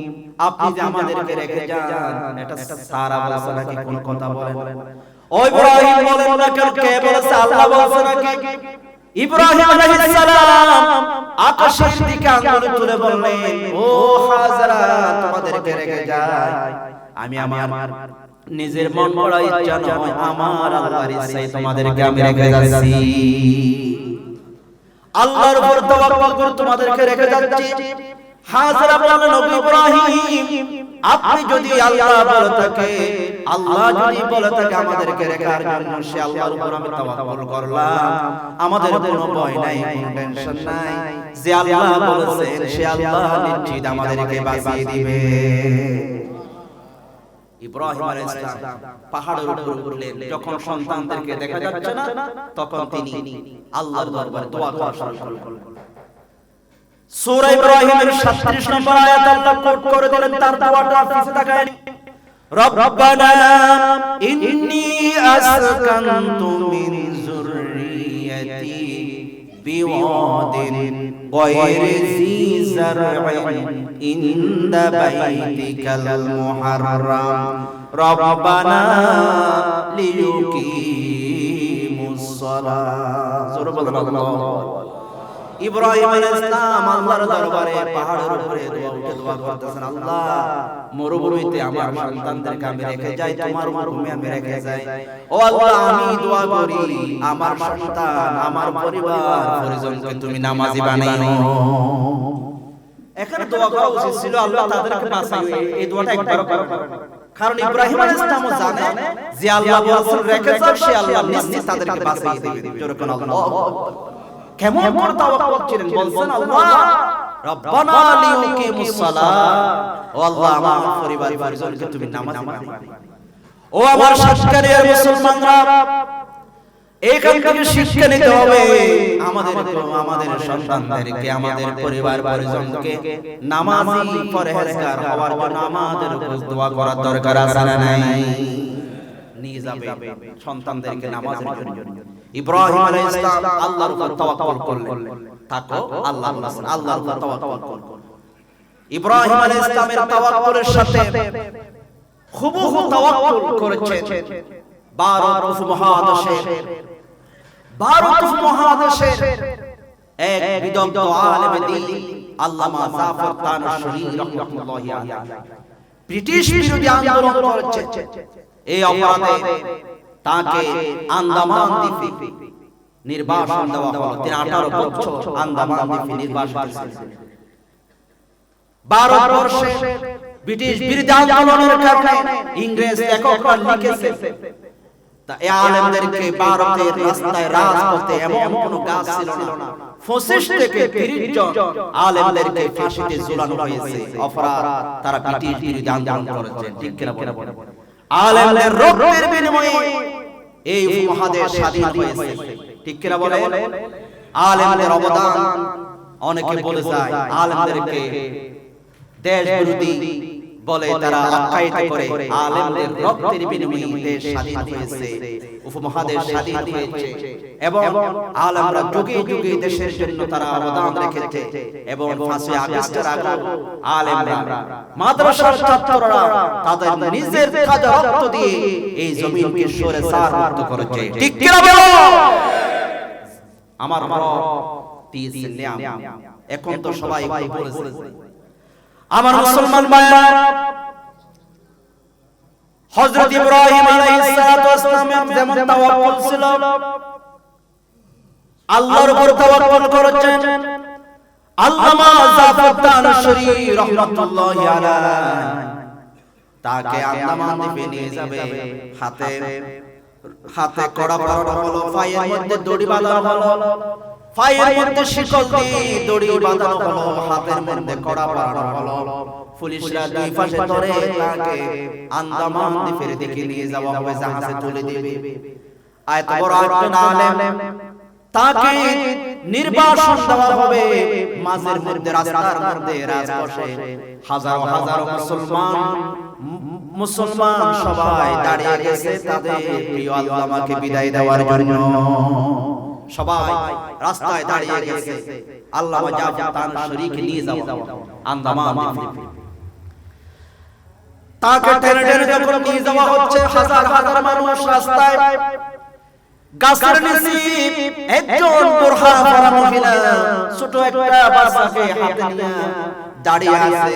Speaker 2: আপনি যে আমাদেরকে রেখে যান, এটা সারা বলছে নাকি কোন কথা বলেন? ও ইব্রাহিম বলেন না কেন, কে বলেছে? আল্লাহ বলেছে নাকি? ইব্রাহিম আলাইহিস সালাম আকাশের দিকে আঙ্গুল তুলে বললেন, ও হাজরা, তোমাদেরকে রেখে যাই, আমি আমার নিজের মন গড়া ইচ্ছা নয়, আমার আল্লাহর ইচ্ছায় তোমাদেরকে আমি রেখে যাচ্ছি। আল্লাহর উপর তাওয়াক্কুল করে তোমাদেরকে রেখে যাচ্ছি। হাজরা বলেন, ও ইব্রাহিম, আপনি যদি আল্লাহ বলে থাকে, আল্লাহ যদি বলে থাকে আমাদেরকে রেখার জন্য, সে আল্লাহর উপর আমি তাওয়াক্কুল করলাম, আমাদের কোনো ভয় নাই, কোনো টেনশন নাই, যে আল্লাহ বলেছেন সে আল্লাহ নিশ্চিত আমাদেরকে বাঁচিয়ে দিবে। ইব্রাহিম আলাইহিস সালাম পাহাড়ের উপর উঠলেন, যখন সন্তানদেরকে দেখা যাচ্ছে না তখন তিনি আল্লাহর দরবারে দোয়া করা শুরু করলেন। সূরা ইব্রাহিমের 37 নম্বর আয়াত আল্লাহ কোট করে দিলেন, তার দোয়াটা পিছে তাকায়, রব্বানা ইন্নী আসকানতু মিন যুররিয়্যাতি বিওয়াদিন গায়রি জি যারইন ইনদা বাইতিকাল মুহাররাম রব্বানা লিয়ুকিমুস সালাহ। সুবহানাল্লাহ। ইব্রাহিম আলাইহিস সালাম আল্লাহর দরবারে পাহাড়ের উপরে দোয়া করতেছেন, আল্লাহ, মরুভূমিতে আমার সন্তানদেরকে আমি রেখে যাই, তোমার মরুভূমি আমি রেখে যাই। ও আল্লাহ, আমি দোয়া করি আমার সন্তান, আমার পরিবার পরিজনকে তুমি নামাজি বানাইও। এখানে দোয়া করা উচিত ছিল আল্লাহ তাদেরকে বাঁচাইও, এই দোয়াটা একবারও করেন, কারণ ইব্রাহিম আলাইহিস সালাম জানে যে আল্লাহ বলেছেন রেখে যাও, সে আল্লাহ নিশ্চিত তাদেরকে বাঁচিয়ে দিবেন। যেরকম আল্লাহ কেমন করে তাওয়াক্কুল করছিলেন, বলছেন, আল্লাহ রব্বানা লিয়ুকিমুস সালাহ, ও আল্লাহ আমার পরিবার পরিজনকে তুমি নামাজি বানাও। ও আমার সাতকারিয়া মুসলমানরা, এখান থেকে শিক্ষা নিতে হবে, আমাদের সন্তানদেরকে, আমাদের পরিবার পরিজনকে নামাজি পরহেজগার হওয়ার জন্য আমাদের দোয়া করার দরকার আছে না নাই? নিয়ে যাবে সন্তানদেরকে নামাজের জন্য। ইব্রাহিম আলাইহিস সালাম আল্লাহর উপর তাওয়াক্কুল করলেন, তাকো আল্লাহ বলেছেন, আল্লাহর উপর তাওয়াক্কুল করুন। ইব্রাহিম আলাইহিস সালামের তাওয়াক্কুলের সাথে হুবহু তাওয়াক্কুল করেছেন ভারত মহাদেশের এক বিদগ্ধ আলেম দ্বীন আল্লামা জাফর তানশরী রাহমাতুল্লাহি আলাইহি। ব্রিটিশ বিরোধী আন্দোলন করেছেন, এই অপরাধে তাকে আন্দামান দ্বীপে নির্বাসন দেওয়া হলো। তিনি 18 বছর আন্দামান দ্বীপে নির্বাসন ছিলেন। ভারতবর্ষে ব্রিটিশ বিরোধী আন্দোলনের কারণে ইংরেজ এককবার লিখেছে, তা এই আলেমদেরকে ভারতের রাস্তায় রাজপথে এমন কোনো গাছ ছিল না, 25 থেকে 30 জন আলেমদেরকে ফাঁসিতে ঝুলানো হয়েছে। অপরাধ, তারা ব্রিটিশ বিরোধী আন্দোলন করেছেন। ঠিক কিনা বলেন? আলেমদের রক্তের বিনিময়ে এই উপমহাদেশ স্বাধীন হয়েছে। ঠিক কিনা বলে? আলেমদের অবদান অনেকে বলে যায়, আলেমদেরকে দেশ বিরোধী বলে তারা আখ্যায়িত করে। আলেমদের রক্তের বিনিময়ে দেশ স্বাধীন হয়েছে, উপমহাদেশ স্বাধীন হয়েছে এবং আলেমরা যুগে যুগে দেশের জন্য তারা অবদান রেখেছে। এবং 5ই আগস্টের আগে আলেমরা, মাদ্রাসার ছাত্ররা তাদের নিজের তাজা রক্ত দিয়ে এই জমিনকে সরে সার মুক্ত করেছে। ঠিক কিনা বলো? আমার রব দিয়েছেন নিয়াম। এখন তো সবাই বলেছে, আমার মুসলমান ভাইরা, হযরত ইব্রাহিম আলাইহিস সালাতু ওয়াস সালামের যেমন তাওয়াক্কুল ছিল, আল্লাহর উপর তাওয়াক্কুল করেছেন। আল্লামা জাফর তানশরী রাহমাতুল্লাহি আলাইহি তাকে আন্দামান দ্বীপে নিয়ে যাবে। হাতে কড়া পরানো হলো, পায়ের মধ্যে দড়ি বাঁধানো হলো, পায়ের মধ্যে শিকল দিয়ে দড়ি বাঁধানো হলো, হাতের মধ্যে কড়া পরানো হলো। পুলিশরা দুই পাশে ধরে তাকে আন্দামান দ্বীপের দিকে নিয়ে যাওয়া হবে, জাহাজে তুলে দিবে। এত বড় একজন আলেম, তাকে নির্বাসন দেওয়া হবে মাঝের মধ্যে, রাস্তার মধ্যে রাজপথে হাজারো হাজারো মুসলমান সবাই দাঁড়িয়ে গেছে তাদের প্রিয় আল্লামাকে বিদায় দেওয়ার জন্য। সবাই রাস্তায় দাঁড়িয়ে গেছে আল্লামা জাফর তানশরীকে নিয়ে যাওয়া আন্দামান দ্বীপে। তাকে টেনে টেনে যখন নিয়ে যাওয়া হচ্ছে, হাজার হাজার মানুষ রাস্তায়, গাছের নিচে একজন বোরখা পরা মহিলা ছোট একটা বাচ্চাকে হাতে নিয়ে দাঁড়িয়ে আছে।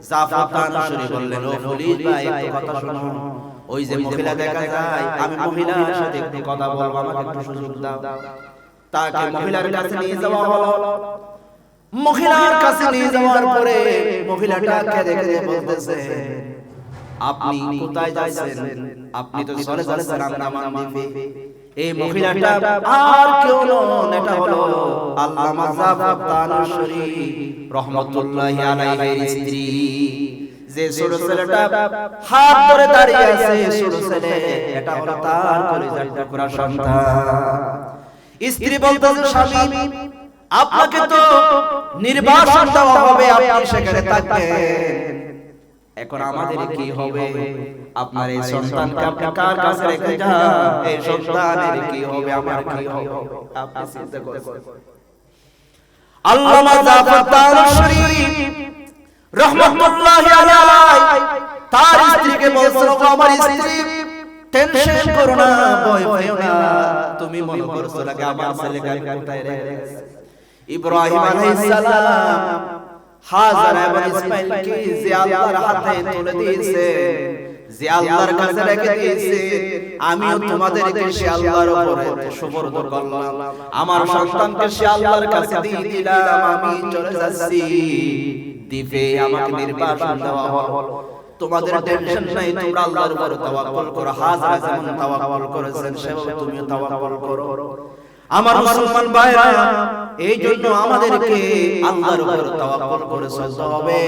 Speaker 2: জাফর তানশরী বললেন, ও পুলিশ ভাই, একটু কথা শোনো। ওই যে মহিলা দেখা যায়, আমি মহিলার সাথে একটু কথা বলবো, আমাকে একটু সুযোগ দাও। তাকে মহিলার কাছে নিয়ে যাওয়া হলো। মহিলার কাছে নিয়ে যাওয়ার পরে মহিলাটাকে দেখে বলতেছে, আপনি কোথায় যাচ্ছেন? আপনি তো চলে যাচ্ছেন আন্দামান দ্বীপে। এই মহিলাটা আর কেউ নন, এটা হলো আল্লামা জাফর তানশরী রাহমাতুল্লাহি আলাইহির স্ত্রী। যে ছোট ছেলেটা হাত ধরে দাঁড়িয়ে আছে, ছোট ছেলে, এটা হলো তার কলিজার টুকরা সন্তান। স্ত্রী বলতেছে, স্বামী, আপনাকে তো নির্বাসন দেওয়া হবে, আপনি সেখানে থাকবেন। এখন আমাদের কি হবে? আপনার এই সন্তানকে আপনি কার কাছে রেখে যান? এই সন্তানের কি হবে, আমার কি হবে? আপনি চিন্তা করেন। আল্লামা জাফর তানশরী রাহমাতুল্লাহি আলাইহি তার স্ত্রীকে বলছিল, আমার স্ত্রী, টেনশন করো না, ভয় পেও না, তুমি মনে করছো লাগে আমার ছেলেকে কোথায় রেখে গেছে। ইব্রাহিম আলাইহিস সালাম হাজার এবং ইসমাঈলকে যে আল্লাহর হাতে তুলে দিয়েছে, যে আল্লাহর কাছে রেখে দিয়েছে, আমিও তোমাদেরকে সে আল্লাহর উপরে সুপর্দ করলাম। আমার সন্তানকে সে আল্লাহর কাছে দিয়ে দিলাম, আমি চলে যাচ্ছি দ্বীপে, আমাকে নির্বাসন দেওয়া হলো। তোমাদের টেনশন নাই, তোমরা আল্লাহর উপরে তাওয়াক্কুল করো। হাজার যেমন তাওয়াক্কুল করেছেন, সেভাবে তুমিও তাওয়াক্কুল করো। আমার মুসলমান ভাইরা, এই জন্য আমাদেরকে আল্লাহর উপর তাওয়াক্কুল করে চলতে হবে।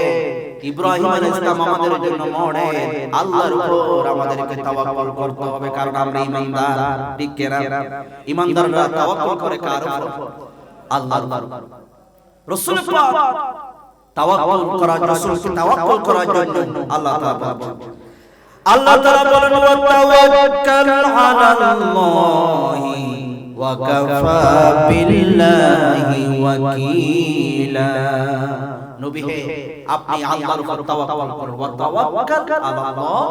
Speaker 2: ইব্রাহিম আলাইহিস সালাম আমাদের জন্য মডেল, আল্লাহর উপর আমাদেরকে তাওয়াক্কুল করতে হবে, কারণ আমরা ঈমানদার। ঠিক কিনা? ঈমানদাররা তাওয়াক্কুল করে কার উপর? আল্লাহর উপর। রাসূল পাক তাওয়াক্কুল করার, রাসূলকে তাওয়াক্কুল করার জন্য আল্লাহ তাআলা বলেন, ওয়াতাওয়াক্কাল আলাল্লাহি ওয়াকাফা বিল্লাহি ওয়াকিলা। নবী হে, আপনি আল্লাহর উপর তাওয়াক্কুল করুন, ওয়াতাওয়াক্কাল আলাল্লাহ,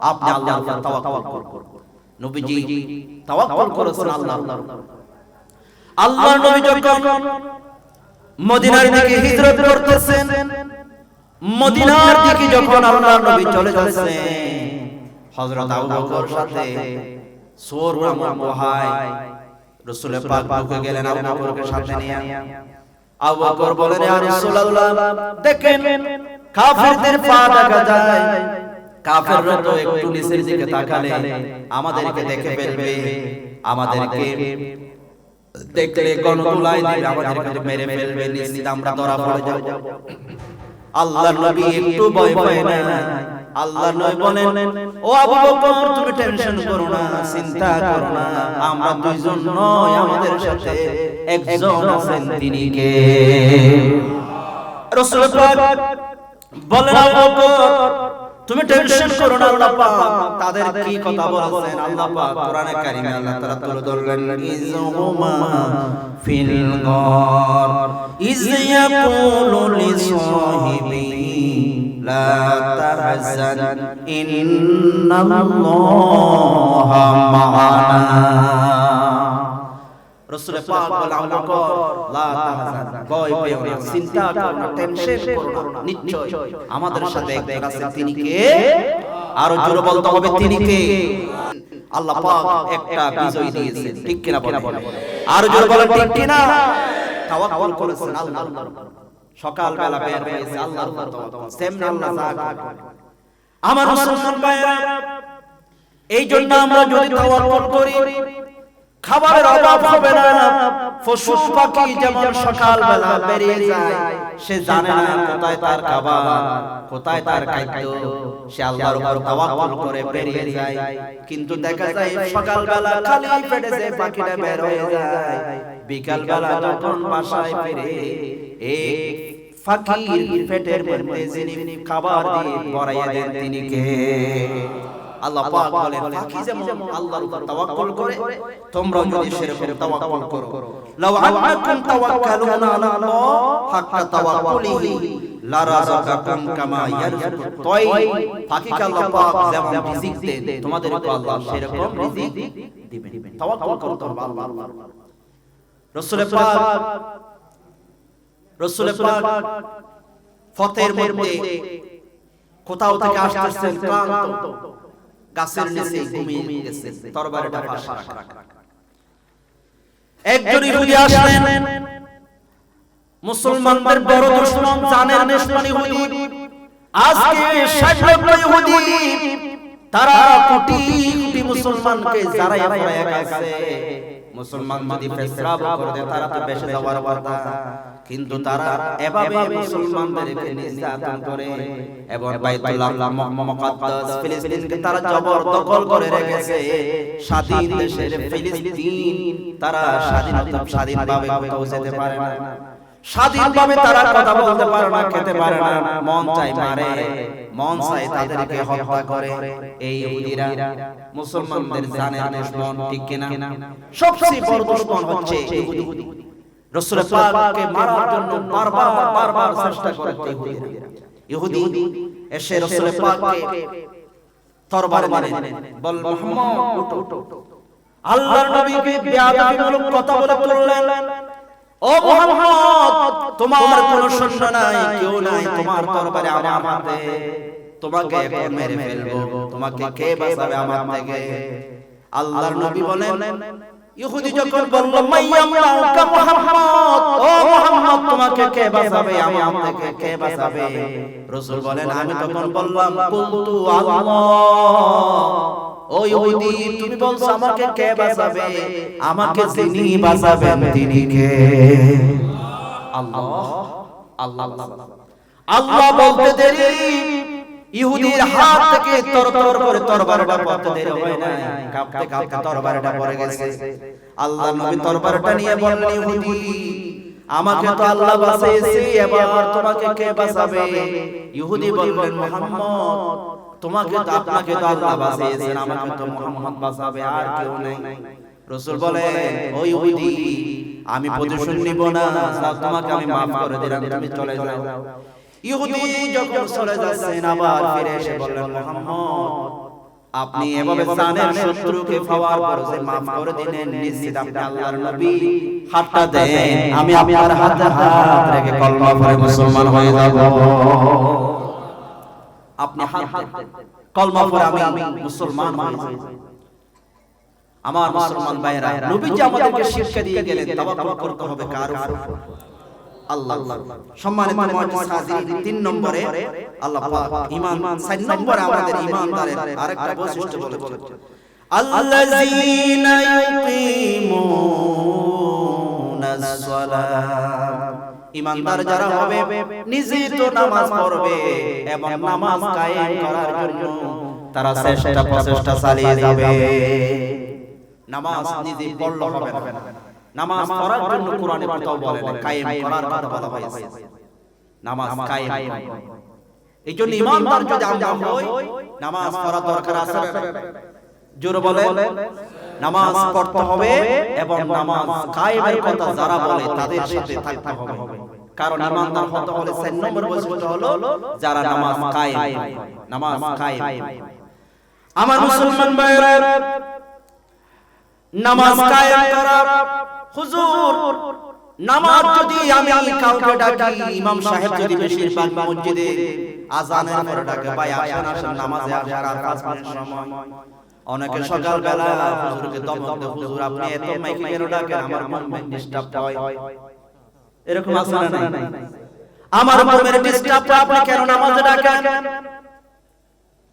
Speaker 2: আপনি আল্লাহর উপর তাওয়াক্কুল করুন। নবীজি তাওয়াক্কুল করেছেন আল্লাহর উপর। আল্লাহর নবী যখন মদিনার দিকে হিজরত করতেছেন, মদিনার দিকে যখন আল্লাহর নবী চলে যাচ্ছেন, হযরত আবু বকর সাথে সূর নামক গুহায় রাসূল পাক ঢুকে গেলেন, আবু বকরকে সাথে নিয়ে। আবু বকর বলেন, ইয়া রাসূলুল্লাহ, দেখেন কাফেরদের পা দেখা যায়, কাফেররা তো একটু নিচের দিকে তাকালে আমাদেরকে দেখে ফেলবে, আমাদেরকে দেখলে গণগুলাই দিবে, আমাদেরকে মেরে ফেলবে, নিশ্চিত আমরা ধরা পড়ে যাব। আল্লাহর নবী একটু ভয় পায় না, আল্লাহ নবী বলেন, ও আবু বকর তুমি টেনশন করো না, চিন্তা করো না, আমরা দুইজন নয়, আমাদের সাথে একজন আছেন, তিনি কে? রাসূল পাক বলেন, আবু বকর তুমি টেনশন করো না, আল্লাহ পাক তাদের কি কথা বলেছেন? আল্লাহ পাক কোরআনে কারিমে আল্লাহ তাআলা তুলে ধরলেন, ইযহুমা ফিল গার ইয ইয়াকুলু লিসাহিবিহি লা তাহজান ইন্নাল্লাহা মা'ানা। রাসূল পাক বলেন, আবু বকর লা তাহজান, ভয় পেও না, চিন্তা করো না, টেনশন করো না, নিশ্চয় আমাদের সাথে একজন আছেন, তিনি কে? আরো জোরে বলতে হবে, তিনি কে? আল্লাহ পাক একটা বিজয় দিয়েছেন, ঠিক কিনা বলেন? আরো জোরে বলেন, ঠিক কিনা? তাওয়াক্কুল করেছেন আল্লাহর উপর, সকাল বেলা বের হয়েছে আল্লাহর উপর তাওয়াক্কুল, সেমনি আল্লাহ যা করে। আমার মুসলমান ভাইরা, এই জন্য আমরা যদি তাওয়াক্কুল করি, খাবারের অভাব হবে না। পশু পাখি যেমন সকাল বেলা বেরিয়ে যায়, সে জানে না কোথায় তার খাবার, কোথায় তার খাদ্য, সে আল্লাহর উপর তাওয়াক্কুল করে বেরিয়ে যায়। কিন্তু দেখা যায় সকাল বেলা খালি পেটে যে পাখিটা বের হয়ে যায়, বিকাল বেলা যখন বাসায় ফিরে এই ফাকির পেটের মধ্যে যিনি খাবার দিয়ে ভরাইয়া দেন, তিনি কে? আল্লাহ পাক বলেন, পাখি যেমন আল্লাহর উপর তাওয়াক্কুল করে, তোমরা যদি সেরকম তাওয়াক্কুল করো, লাউ আন্নাকুম তাওয়াক্কালুনা আলাল্লাহ হাক্কা তাওয়াক্কুলিহি লা রাযাকাকুম কামা ইয়ারযুকুত তায়র। পাখিকে আল্লাহ পাক যেমন রিজিক দেন, তোমাদেরকে আল্লাহ সেরকম রিজিক দিবেন। তাওয়াক্কুল করতে হবে আল্লাহর উপর। রাসূল পাক ফতের মধ্যে কোথাও থেকে আসতেছেন, ক্লান্ত, গাছের নিচে ঘুমিয়ে গেছে, তরবারিটা পাশে রাখা। একজন ইহুদি আসলেন, মুসলমানদের বড় দুশমন, জানের দুশমন ইহুদি। আজকে 60 ইহুদি, তারা কোটি কোটি মুসলমানকে জারায়া পড়ায়া গেছে। মুসলমান যদি পেশরাব করে দেয়, তারা তো বেশে যাওয়ার কথা, কিন্তু তারা এভাবে মুসলমানদেরকে নির্যাতন করে এবং বাইতুল্লাহ মুকাদ্দাস ফিলিস্তিনকে তারা জবরদখল করে রেখেছে। স্বাধীন দেশের ফিলিস্তিন তারা স্বাধীনভাবে কোথাও যেতে পারে না, স্বাধীনভাবে তারা কথা বলতে পারে না, খেতে পারে না, মন চাই মারে, মন চাই তাদেরকে হত্যা করে। এই ইহুদিরা মুসলমানদের জানের দুশমন, ঠিক কিনা? সবচেয়ে বড় দুশমন হচ্ছে ইহুদি। রাসূল পাককে মারার জন্য বারবার চেষ্টা করতে ইহুদি এসে রাসূল পাককে তরবারে মারেন, বল মুহাম্মদ উঠো। আল্লাহর নবীকে বেয়াদবিমূলক কথা বলে তুললেন, ও মুহাম্মদ তোমার কোনো সৈন্য নাই, কেউ নাই, তোমার তরবারে আমার হাতে, তোমাকে এখন মেরে ফেলবো, তোমাকে কে বাঁচাবে আমার থেকে? আল্লাহর নবী বলেন, ইহুদি যখন বলল মাইয়ামনাউকা মুহাম্মদ, ও মুহাম্মদ তোমাকে কে বাঁচাবে আমার থেকে, কে বাঁচাবে? রাসূল বলেন, আমি তখন বললাম কুলতু আল্লাহ। ও ইহুদি তুমি বলছো আমাকে কে বাঁচাবে, আমাকে যিনি বাঁচাবেন তিনি কে? আল্লাহ। আল্লাহ আল্লাহ বলতে দেরি, ইহুদির হাত থেকে তরতর করে তরবারটা পড়তে দেরি হয় না, কাঁপতে কাঁপতে তরবারটা পড়ে গেছে। আল্লাহ নবী তরবারটা নিয়ে বললেন, ইহুদি আমাকে তো আল্লাহ বাঁচিয়েছে, এবার তোমাকে কে বাঁচাবে? ইহুদি বললেন, মুহাম্মদ তোমাকে তো আপনাকে তো আল্লাহ বাঁচিয়েছেন, আমাকে তো মুহাম্মদ বাঁচাবে, আর কেউ নেই। রাসূল বলেন, ও ইহুদি আমি প্রতিশোধ নিব না, তোমাকে আমি maaf করে দিলাম, তুমি চলে যাও। ইহুদি যখন চলে যাচ্ছেন, আবার ফিরে এসে বললেন, মুহাম্মদ আপনি এভাবে জানের শত্রুকে পাওয়ার পর যে maaf করে দিলেন, নিশ্চিত আপনি আল্লাহর নবী, হাতটা দেন, আমি আপনার হাতে হাত রেখে কলমা পড়ে মুসলমান হয়ে যাব। আপনি হাত দেন, কলমা পড়ে আমি মুসলমান হয়ে যাব। আমার মুসলমান ভাইরা, নবীজি আমাদেরকে শিক্ষা দিয়ে গেলেন তাওয়াক্কুল করতে হবে কার উপর? আল্লাহ। সম্মানিত মুআজ্জিজ হাজিরিন, 3 নম্বরে আল্লাহ পাক ঈমান, 4 নম্বরে আমাদের ঈমানদারের আরেকটা বৈশিষ্ট্য বলেছেন, আল্লাযীনা ইউকিমুনাস সালাত ঈমানদার যারা হবে নিজে তো নামাজ পড়বে এবং নামাজ কায়েম করার জন্য তারা চেষ্টা প্রচেষ্টা চালিয়ে যাবে। নামাজ নিজে পড়লে হবে না, নামাজ পড়ার জন্য কোরআনে কোথাও বলে না, কায়েম করার কথা বলা হয়েছে। নামাজ কায়েম, এইজন্য ঈমানদার যদি আমরা হই নামাজ পড়া দরকার আছে। জোরে বলে নামাজ পড়তে হবে এবং নামাজ কায়েমের কথা যারা বলে তাদের সাথে থাকতে হবে। কারণ ঈমানদার হতে হলে 4 নম্বর বৈশিষ্ট্য হলো যারা নামাজ কায়েম, নামাজ কায়েম। আমার মুসলমান ভাইরা, নামাজ কায়েম করা, হুজুর নামাজ যদি আমি কাউকে ডাকি, ইমাম সাহেব যদি বেশিরভাগ মসজিদে আযানের পরে ডাকে, ভাই আসেন আসেন নামাজে আসার আর 5 মিনিট সময়। অনেকে সকাল বেলা হুজুরকে দমক দেয়, হুজুর আপনি এত মাইকে কেন ডাকেন, আমার মন ডিস্টার্ব হয়। এরকম আছে না নাই? আমার মনের ডিস্টার্ব আপনি কেন নামাজে ডাকেন?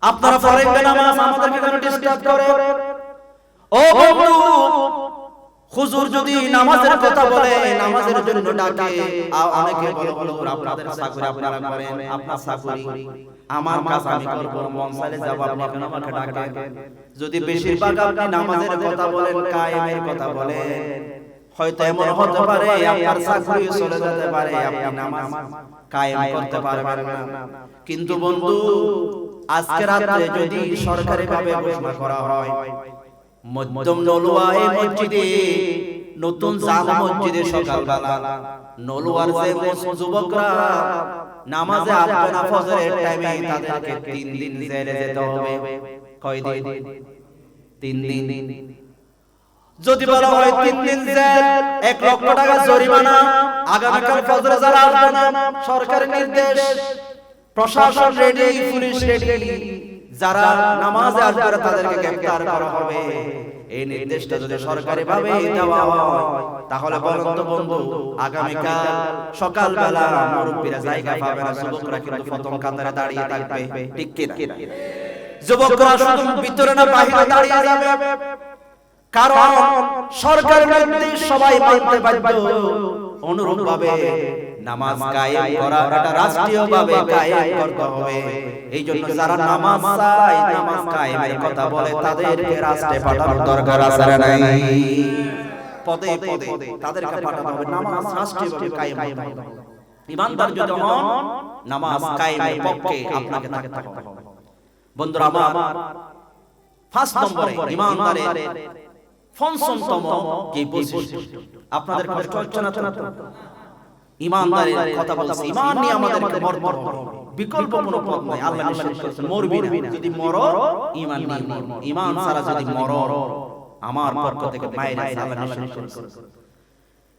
Speaker 2: আপনারা ফরজ নামাজ আমাদেরকে কেন ডিস্টার্ব করে? ও বন্ধু, হুজুর যদি নামাজের কথা বলে, নামাজের জন্য ডাকে, অনেকে বলে হুজুর আপনাদের চাকরি আপনারা করেন, আপনার চাকরি আমার কাজ আমি করব, মন চাইলে যাব, আপনি কেন আমাকে ডাকেন? যদি বেশিরভাগ আপনি নামাজের কথা বলেন, কায়েমের কথা বলেন, হয়তো এমন হতে পারে আপনার চাকরি চলে যেতে পারে, আপনি নামাজ কায়েম করতে পারবেন না। কিন্তু বন্ধু, আজকে রাতে যদি সরকারিভাবে ঘোষণা করা হয় মধ্যম নলুয়া এই মসজিদে, নতুন জামা মসজিদে সকালবেলা নলুয়ার যে যুবকরা নামাজে আসবে না ফজরের টাইমে, তাদেরকে 3 দিন জেলে যেতে হবে। কয় দিন? 3 দিন। যদি বলা হয় 3 দিন জেল, 1 লক্ষ টাকা জরিমানা, আগামীকাল ফজরে যারা আসবে না, সরকারের নির্দেশ, প্রশাসন রেডি, পুলিশ রেডি, যারা নামাজে আসবে তাদেরকে গ্রেফতার করা হবে। এই নির্দেশটা যদি সরকারিভাবে দেওয়া হয়, তাহলে বলুন তো বন্ধু, আগামীকাল সকালবেলা মুরব্বীরা জায়গা পাবে না, যুবকরা কিন্তু প্রথম কাতারে দাঁড়িয়ে থাকবে, ঠিক কি না? যুবকরা শুধু ভিতরে না বাহিরে দাঁড়িয়ে যাবে, কারণ সরকারের নির্দেশ সবাই মানতে বাধ্য। অনুরূপভাবে নামাজ কায়েম করা, এটা রাষ্ট্রীয়ভাবে কায়েম করতে হবে। এই জন্য যারা নামাজ চায়, নামাজ কায়েমের কথা বলে, তাদেরকে রাষ্ট্রে পাঠানোর দরকার আছে না নাই? পদে পদে তাদেরকে পাঠানো হবে, নামাজ রাষ্ট্রীয়ভাবে কায়েম করতে হবে। ঈমানদার যদি হন, নামাজ কায়েমের পক্ষে আপনাকে থাকতে হবে। বন্ধুরা আমার, 5 নম্বরে ঈমানদারের ৫ম যে বৈশিষ্ট্য, আপনাদের কষ্ট হচ্ছে না তো? ঈমানদারের কথা বলছি, ঈমান নিয়ে আমাদেরকে মরতে হবে, বিকল্প কোনো পথ নাই। আল্লাহ নিষেধ করেছেন মরবি না, যদি মরো ঈমান নিয়ে মরো, ঈমান ছাড়া যদি মরো আমার পক্ষ থেকে মায়ের আল্লাহ নিষেধ করেছেন।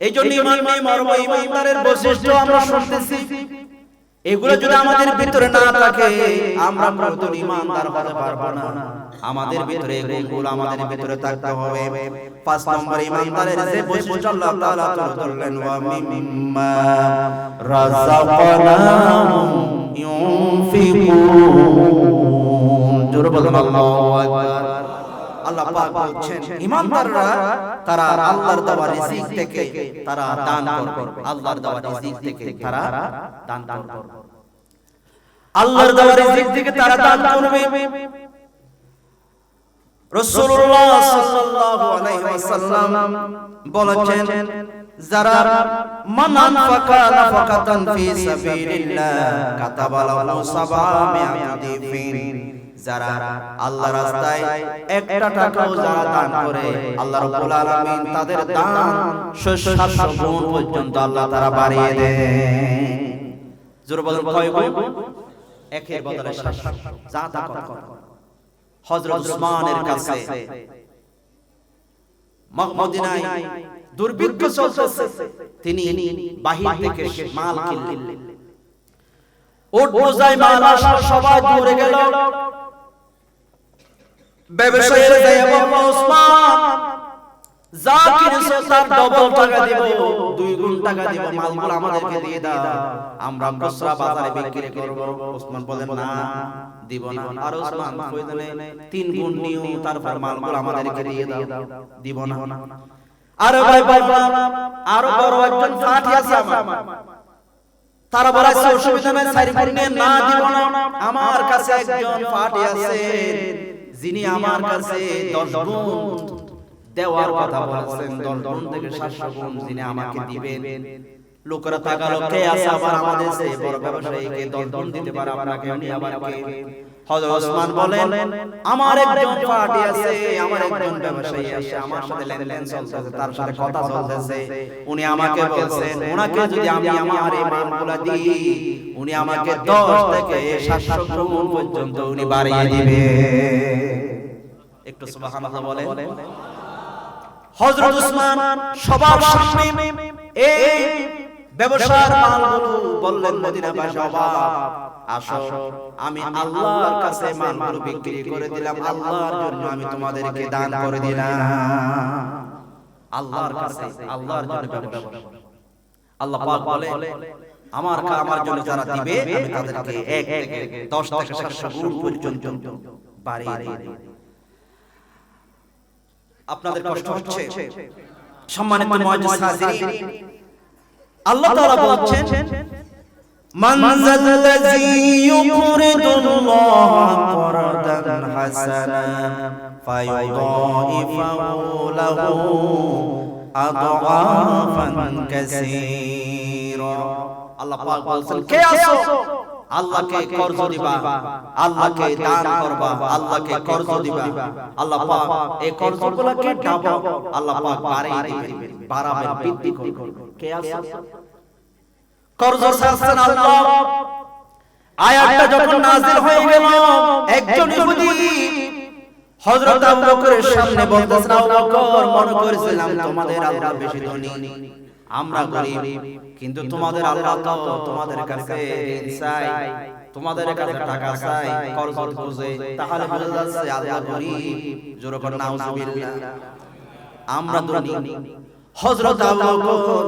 Speaker 2: এইজন্য ঈমান নিয়ে মরবো। ঈমানদারের বৈশিষ্ট্য আমরা শুনতেছি, এগুলো যদি আমাদের ভিতরে না থাকে আমরা কোনদিন ঈমানদার হতে পারবো না। আমাদের ভিতরে এগুলো আমাদের ভিতরে থাকতে হবে। 5 নম্বর ঈমানদারের যে বৈশিষ্ট্য আল্লাহ তাআলা বললেন, ওয়া মিম্মা রাযাকনাহুম ইউনফিকুন। জোরে বলুন আল্লাহু আকবার। আল্লাহ পাক বলছেন ঈমানদাররা তারা আল্লাহর দেওয়া রিজিক থেকে তারা দান করবে, আল্লাহর দেওয়া রিজিক থেকে তারা দান করবে, আল্লাহর দেওয়া রিজিক থেকে তারা দান করবে। রাসূলুল্লাহ সাল্লাল্লাহু আলাইহি ওয়াসাল্লাম বলেছেন, যারা মান আনফাকা নাফাকাতান ফি সাবিলিল্লাহ কাতাবা লাহু 700 দিফিন, যারা আল্লাহর রাস্তায় একটা টাকাও যারা দান করে, আল্লাহ রাব্বুল আলামিন তাদের দান 700 গুণ পর্যন্ত আল্লাহ তাআলা বাড়িয়ে দেন। জোরে বলেন কয় গুণ? একের বদলে 700। যা তা কর। হযরত উসমানের কাছে মদিনায় দুর্ভিক্ষ চলতেছে, তিনি বাহির থেকে মাল কিনলেন, ওট বোঝাই মাল আসলো, সবাই দৌড়ে গেল। ব্যবসায়ীরা যায় বলল, উসমান যা কিনেছো তার ডবল টাকা দিব, 2 গুণ টাকা দিব, মালগুলো আমাদেরকে দিয়ে দাও, আমরা খুচরা বাজারে বিক্রি করব। উসমান বলেন, না দিব না। আর উসমান প্রয়োজনে 3 গুণ নিও, তারপর মালগুলো আমাদেরকে দিয়ে দাও, দিব না। আরে ভাই বাবা, আরো বড় একজন পার্টি আছে আমার, তারা বলেছে অসুবিধা নাই, সাইফুল নিয়ে না দিব না। আমার কাছে একজন পার্টি আছে যিনি আমার কাছে 10 গুণ দেওয়ার কথা বলেছেন, 10 গুণ থেকে 700 গুণ যিনি আমাকে দিবেন। লোকেরা তাকালো, কে আছে আবার আমাদের চেয়ে বড় ব্যবসায়ীকে 10 গুণ দিতে পারে আপনাকে, উনি আবার কে? হযরত ওসমান বলেন, আমার একজন পার্টি আছে, আমার একজন ব্যবসায়ী আছে, আমার সাথে লেনদেন চলতেছে, তার সাথে কথা চলতেছে। উনি আমাকে বলছেন, ওনাকে যদি আমি আমার এই মালগুলো দিই, উনি আমাকে 10 থেকে 700 গুণ পর্যন্ত উনি বাড়িয়ে দিবে। একটু সুবহানাল্লাহ বলেন। হযরত ওসমান সবার সামনে এই ব্যবসার মালগুলো বললেন, মদিনাবাসী অবাক, আসো আমি আল্লাহর কাছে মালগুলো বিক্রি করে দিলাম, আল্লাহর জন্য আমি তোমাদেরকে দান করে দিলাম। আল্লাহর কাছে, আল্লাহর জন্য ব্যবসা। আল্লাহ পাক বলে, আমার জন্য যারা দিবে আমি তাদেরকে 1 থেকে 10 থেকে 700 গুণ পর্যন্ত বাড়িয়ে দেব। আপনাদের কষ্ট হচ্ছে? সম্মানিত মুআজ্জিজ হাজিরিন, আল্লাহ তাআলা বলছেন, মান যাল্লাযী ইউকরিদুল্লাহ করদান হাসানা ফায়ুদাইফাহু লাহু আদআফান কাসীরা। আল্লাহ পাক বলেন, কে আছো আল্লাহকে কর্জ দিবা, আল্লাহকে দান করবা, আল্লাহকে কর্জ দিবা, আল্লাহ পাক এই কর্জগুলোকে ডাবল আল্লাহ পাক বাড়িয়ে দিবেন, বাড়াবেন, বৃদ্ধি করবেন। কে আছে? কর্জ ছাড়ছেন আল্লাহ। আয়াতটা যখন নাযিল হয়ে গেল, একজন ইহুদি হযরত আবু বকরের সামনে বলতেছেন, আবু বকর, মনে করেছিলাম তোমাদের আল্লাহ বেশি ধনী, আমরা গরিব, কিন্তু তোমাদের আল্লাহ তো তোমাদের কাছে ঋণ চাই, তোমাদের কাছে টাকা চাই, কর্জ খুঁজে, তাহলে বোঝা যাচ্ছে আল্লাহ গরিব। জোরে করে নাউজুবিল্লাহ। আমরা ধনী। হযরত আবু বকর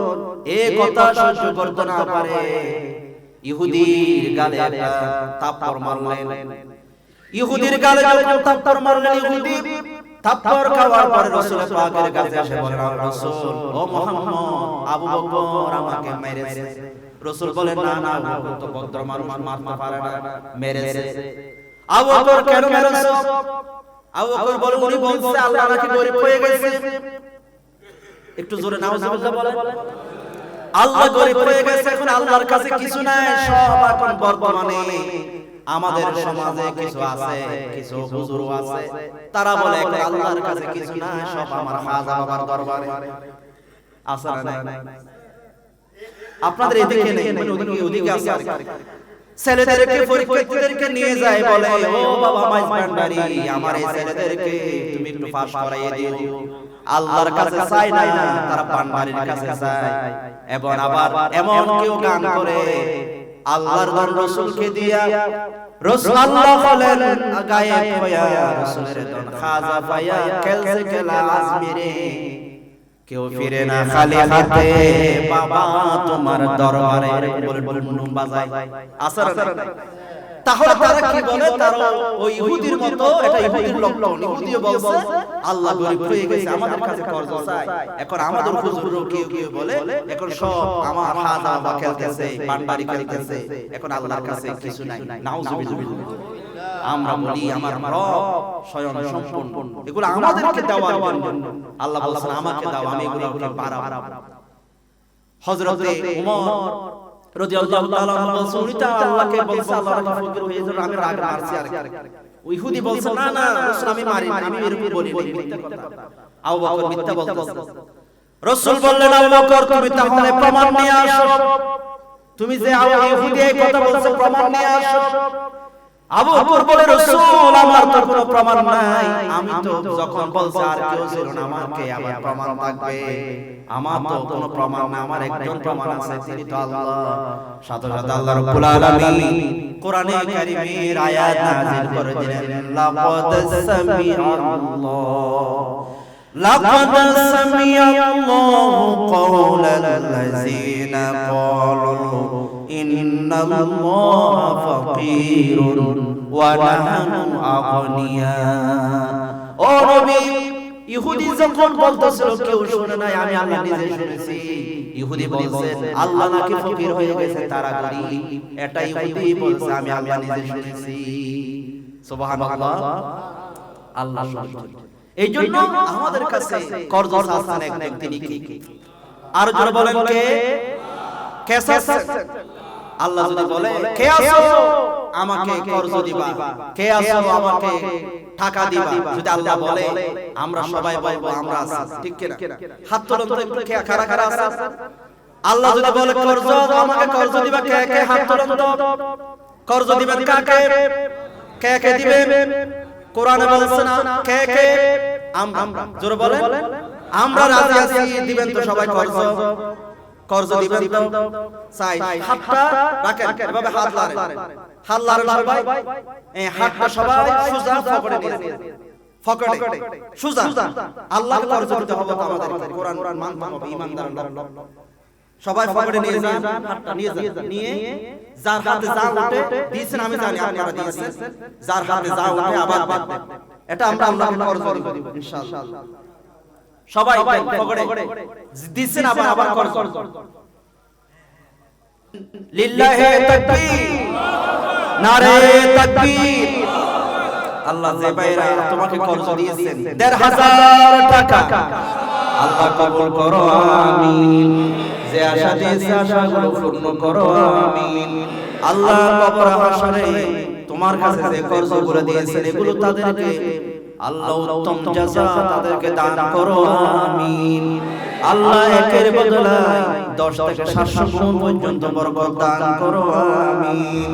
Speaker 2: এই কথা সহ্য করতে না পারে ইহুদির গালে একটা থাপ্পড় মারলেন। ইহুদির গালে যখন থাপ্পড় মারলেন, ইহুদি থাপ্পড় খাওয়ার পরে রাসূল পাকের কাছে এসে বললেন, রাসূল, ও মুহাম্মদ, আবু বকর আমাকে মেরেছে। রাসূল বলেন, না না, আবু বকর তো ভদ্র মানুষ, মারতে পারে না, মেরেছে। আবু বকর কেন মেরেছে? আবু বকর বলে, উনি বলছে আল্লাহ নাকি গরিব হয়ে গেছে। একটু জোরে নাউজুবিল্লাহ বলেন। আল্লাহ গরিব হয়ে গেছে, এখন আল্লাহর কাছে কিছু নাই, সব এখন বর্তমানে আমাদের সমাজে কিছু আছে, কিছু হুজুর আছে, তারা বলে এখন আল্লাহর কাছে কিছু নাই, সব আমার খাজা বাবার দরবারে আছে না নাই? আপনাদের এদিকে নেই, ওদিকে আছে। ছেলেদেরকে, পরীক্ষার্থীদেরকে নিয়ে যায়, বলে, ও বাবা মাইজ ভান্ডারি, আমার এই ছেলেদেরকে তুমি একটু পাস করাইয়ে দিও। আল্লাহর কাছে চাই না, তারা ভান্ডারির কাছে চায়। এবং আবার এমন কেউ গান করে আল্লাহর রাসূলকে দিয়া, রাসূল আল্লাহ বলেন গায়েব হইয়া রাসূলের দন খাজা পাইয়া খেলছে খেলা আজমিরে, কেউ ফিরে না খালি হাতে, বাবা তোমার দরবারে বলে বলে নুম বাজায়। আসর তাহলে তারা কি বলে? তারা ওই ইহুদির মতো, এটা ইহুদির লক্ষণ। ইহুদিও বলছে আল্লাহ গরিব হয়ে গেছে, আমাদের কাছে কর্জ চাই। এখন আমাদের হুজুরও কেউ কেউ বলে এখন সব আমার খাজা বা খেলতেছে, ভান্ডারি খেলতেছে, এখন আল্লাহর কাছে কিছু নাই। নাউজুবিল্লাহ। আমরা বলি আমার রব স্বয়ং সম্পূর্ণ, এগুলো আমাদেরকে দেওয়ার জন্য। আল্লাহ বলেন, আমাকে দাও, আমি এগুলোকে বাড়াবো। হযরতে ওমর রাদিয়াল্লাহু তাআলা বলছেন, উনি তো আল্লাহকে বলছে আল্লাহ নাকি ফকির হয়ে যাবে, আমি রাগ মারছি। আর ওই ইহুদি বলছে, না না রাসূল, আমি মারি না, আমি এরকম বলি না, মিথ্যা কথা। আবু বকর মিথ্যা বলতেছে। রাসূল বললেন, আবু বকর তুমি তাহলে প্রমাণ নিয়ে আসো, তুমি যে ইহুদি এই কথা বলছো প্রমাণ নিয়ে আসো। আবু বকর বলে, রাসূল আমার তো কোনো প্রমাণ নাই, আমি তো যখন বলছি আর কেউ ছিল না, আমাকে আবার প্রমাণ থাকবে? আমার তো কোনো প্রমাণ না, আমার একজন প্রমাণ আছে, তিনি তো আল্লাহ। সাথে সাথে আল্লাহ রাব্বুল আলামিন কোরআনে কারীমের আয়াত নাযিল করে দিলেন, লাকাদ সামিআল্লাহু কাওলাল্লাযীনা ক্বালু ইন্নাল্লাহা ফাকীরুন ওয়া নাহনু আগনিয়া। ও নবী, ইহুদি যখন বলতেছিল কেউ শুনে নাই, আমি আল্লাহ নিজে শুনেছি। ইহুদি বলছেন আল্লাহ নাকি ফকির হয়ে গেছে, তারা গরিব। এটা ইহুদি বলছে, আমি আল্লাহ নিজে শুনেছি। সুবহানাল্লাহ, আল্লাহ শুনেছেন। এইজন্য আমাদের কাছে কর্জ আছেন একজন, তিনি কে? আর যারা বলেন কে? কে আছেন? আল্লাহ যদি বলে কে আছো আমাকে কর্জ দিবা, কে আছো আমাকে টাকা দিবা, যদি আল্লাহ বলে আমরা সবাই বলবো আমরা আছি, ঠিক কি না? হাত তোলেন তো একটু, কে কারা কারা আছে? আল্লাহ যদি বলে কর্জ আমাকে কর্জ দিবা, কে কে হাত তোলেন তো? কর্জ দিবেন কাকে? কে কে দিবেন? কোরআনে বলছে না কে কে? আমরা। জোরে বলেন আমরা রাজি আছি, দিবেন তো সবাই কর্জ? কর্জ দিবেন তো? চাই হাতটা রাখেন, এভাবে হাত লাড়েন, হাত লাড়েন সবাই, এই হাতটা সবাই সোজা পকেটে নিয়ে, পকেটে সোজা। আল্লাহর কর্জ দিতে হবে তো আমাদের, কোরআন মানতে হবে, ঈমানদার লোক সবাই পকেটে নিয়ে যান, হাতটা নিয়ে যান, নিয়ে যার হাতে যা উঠে দিয়েছেন, আমি জানি আপনারা দিয়েছেন, যার হাতে যা উঠে আবার দেন। এটা আমরা আল্লাহকে কর্জ দিব ইনশাআল্লাহ। সবাই পকেটে দিয়েছেন, আবার আবার কর্জ। লিল্লাহি তাকবীর, নারে তাকবীর। আল্লাহ যে ভাইরা তোমাকে কর্জ দিয়েছেন ১৫০০ টাকা, আল্লাহ কবুল করো আমিন। যে আশা দিয়েছে আশাগুলো পূর্ণ করো আমিন। আল্লাহ কবর হাসরে তোমার কাছে যে কর্জগুলো দিয়েছেন এগুলো তাদেরকে আল্লাহ উত্তম জাযা তাদেরকে দান করো আমিন। আল্লাহ একের বদলায় ১০ থেকে ৭০০ গুণ পর্যন্ত বরকত দান করো আমিন।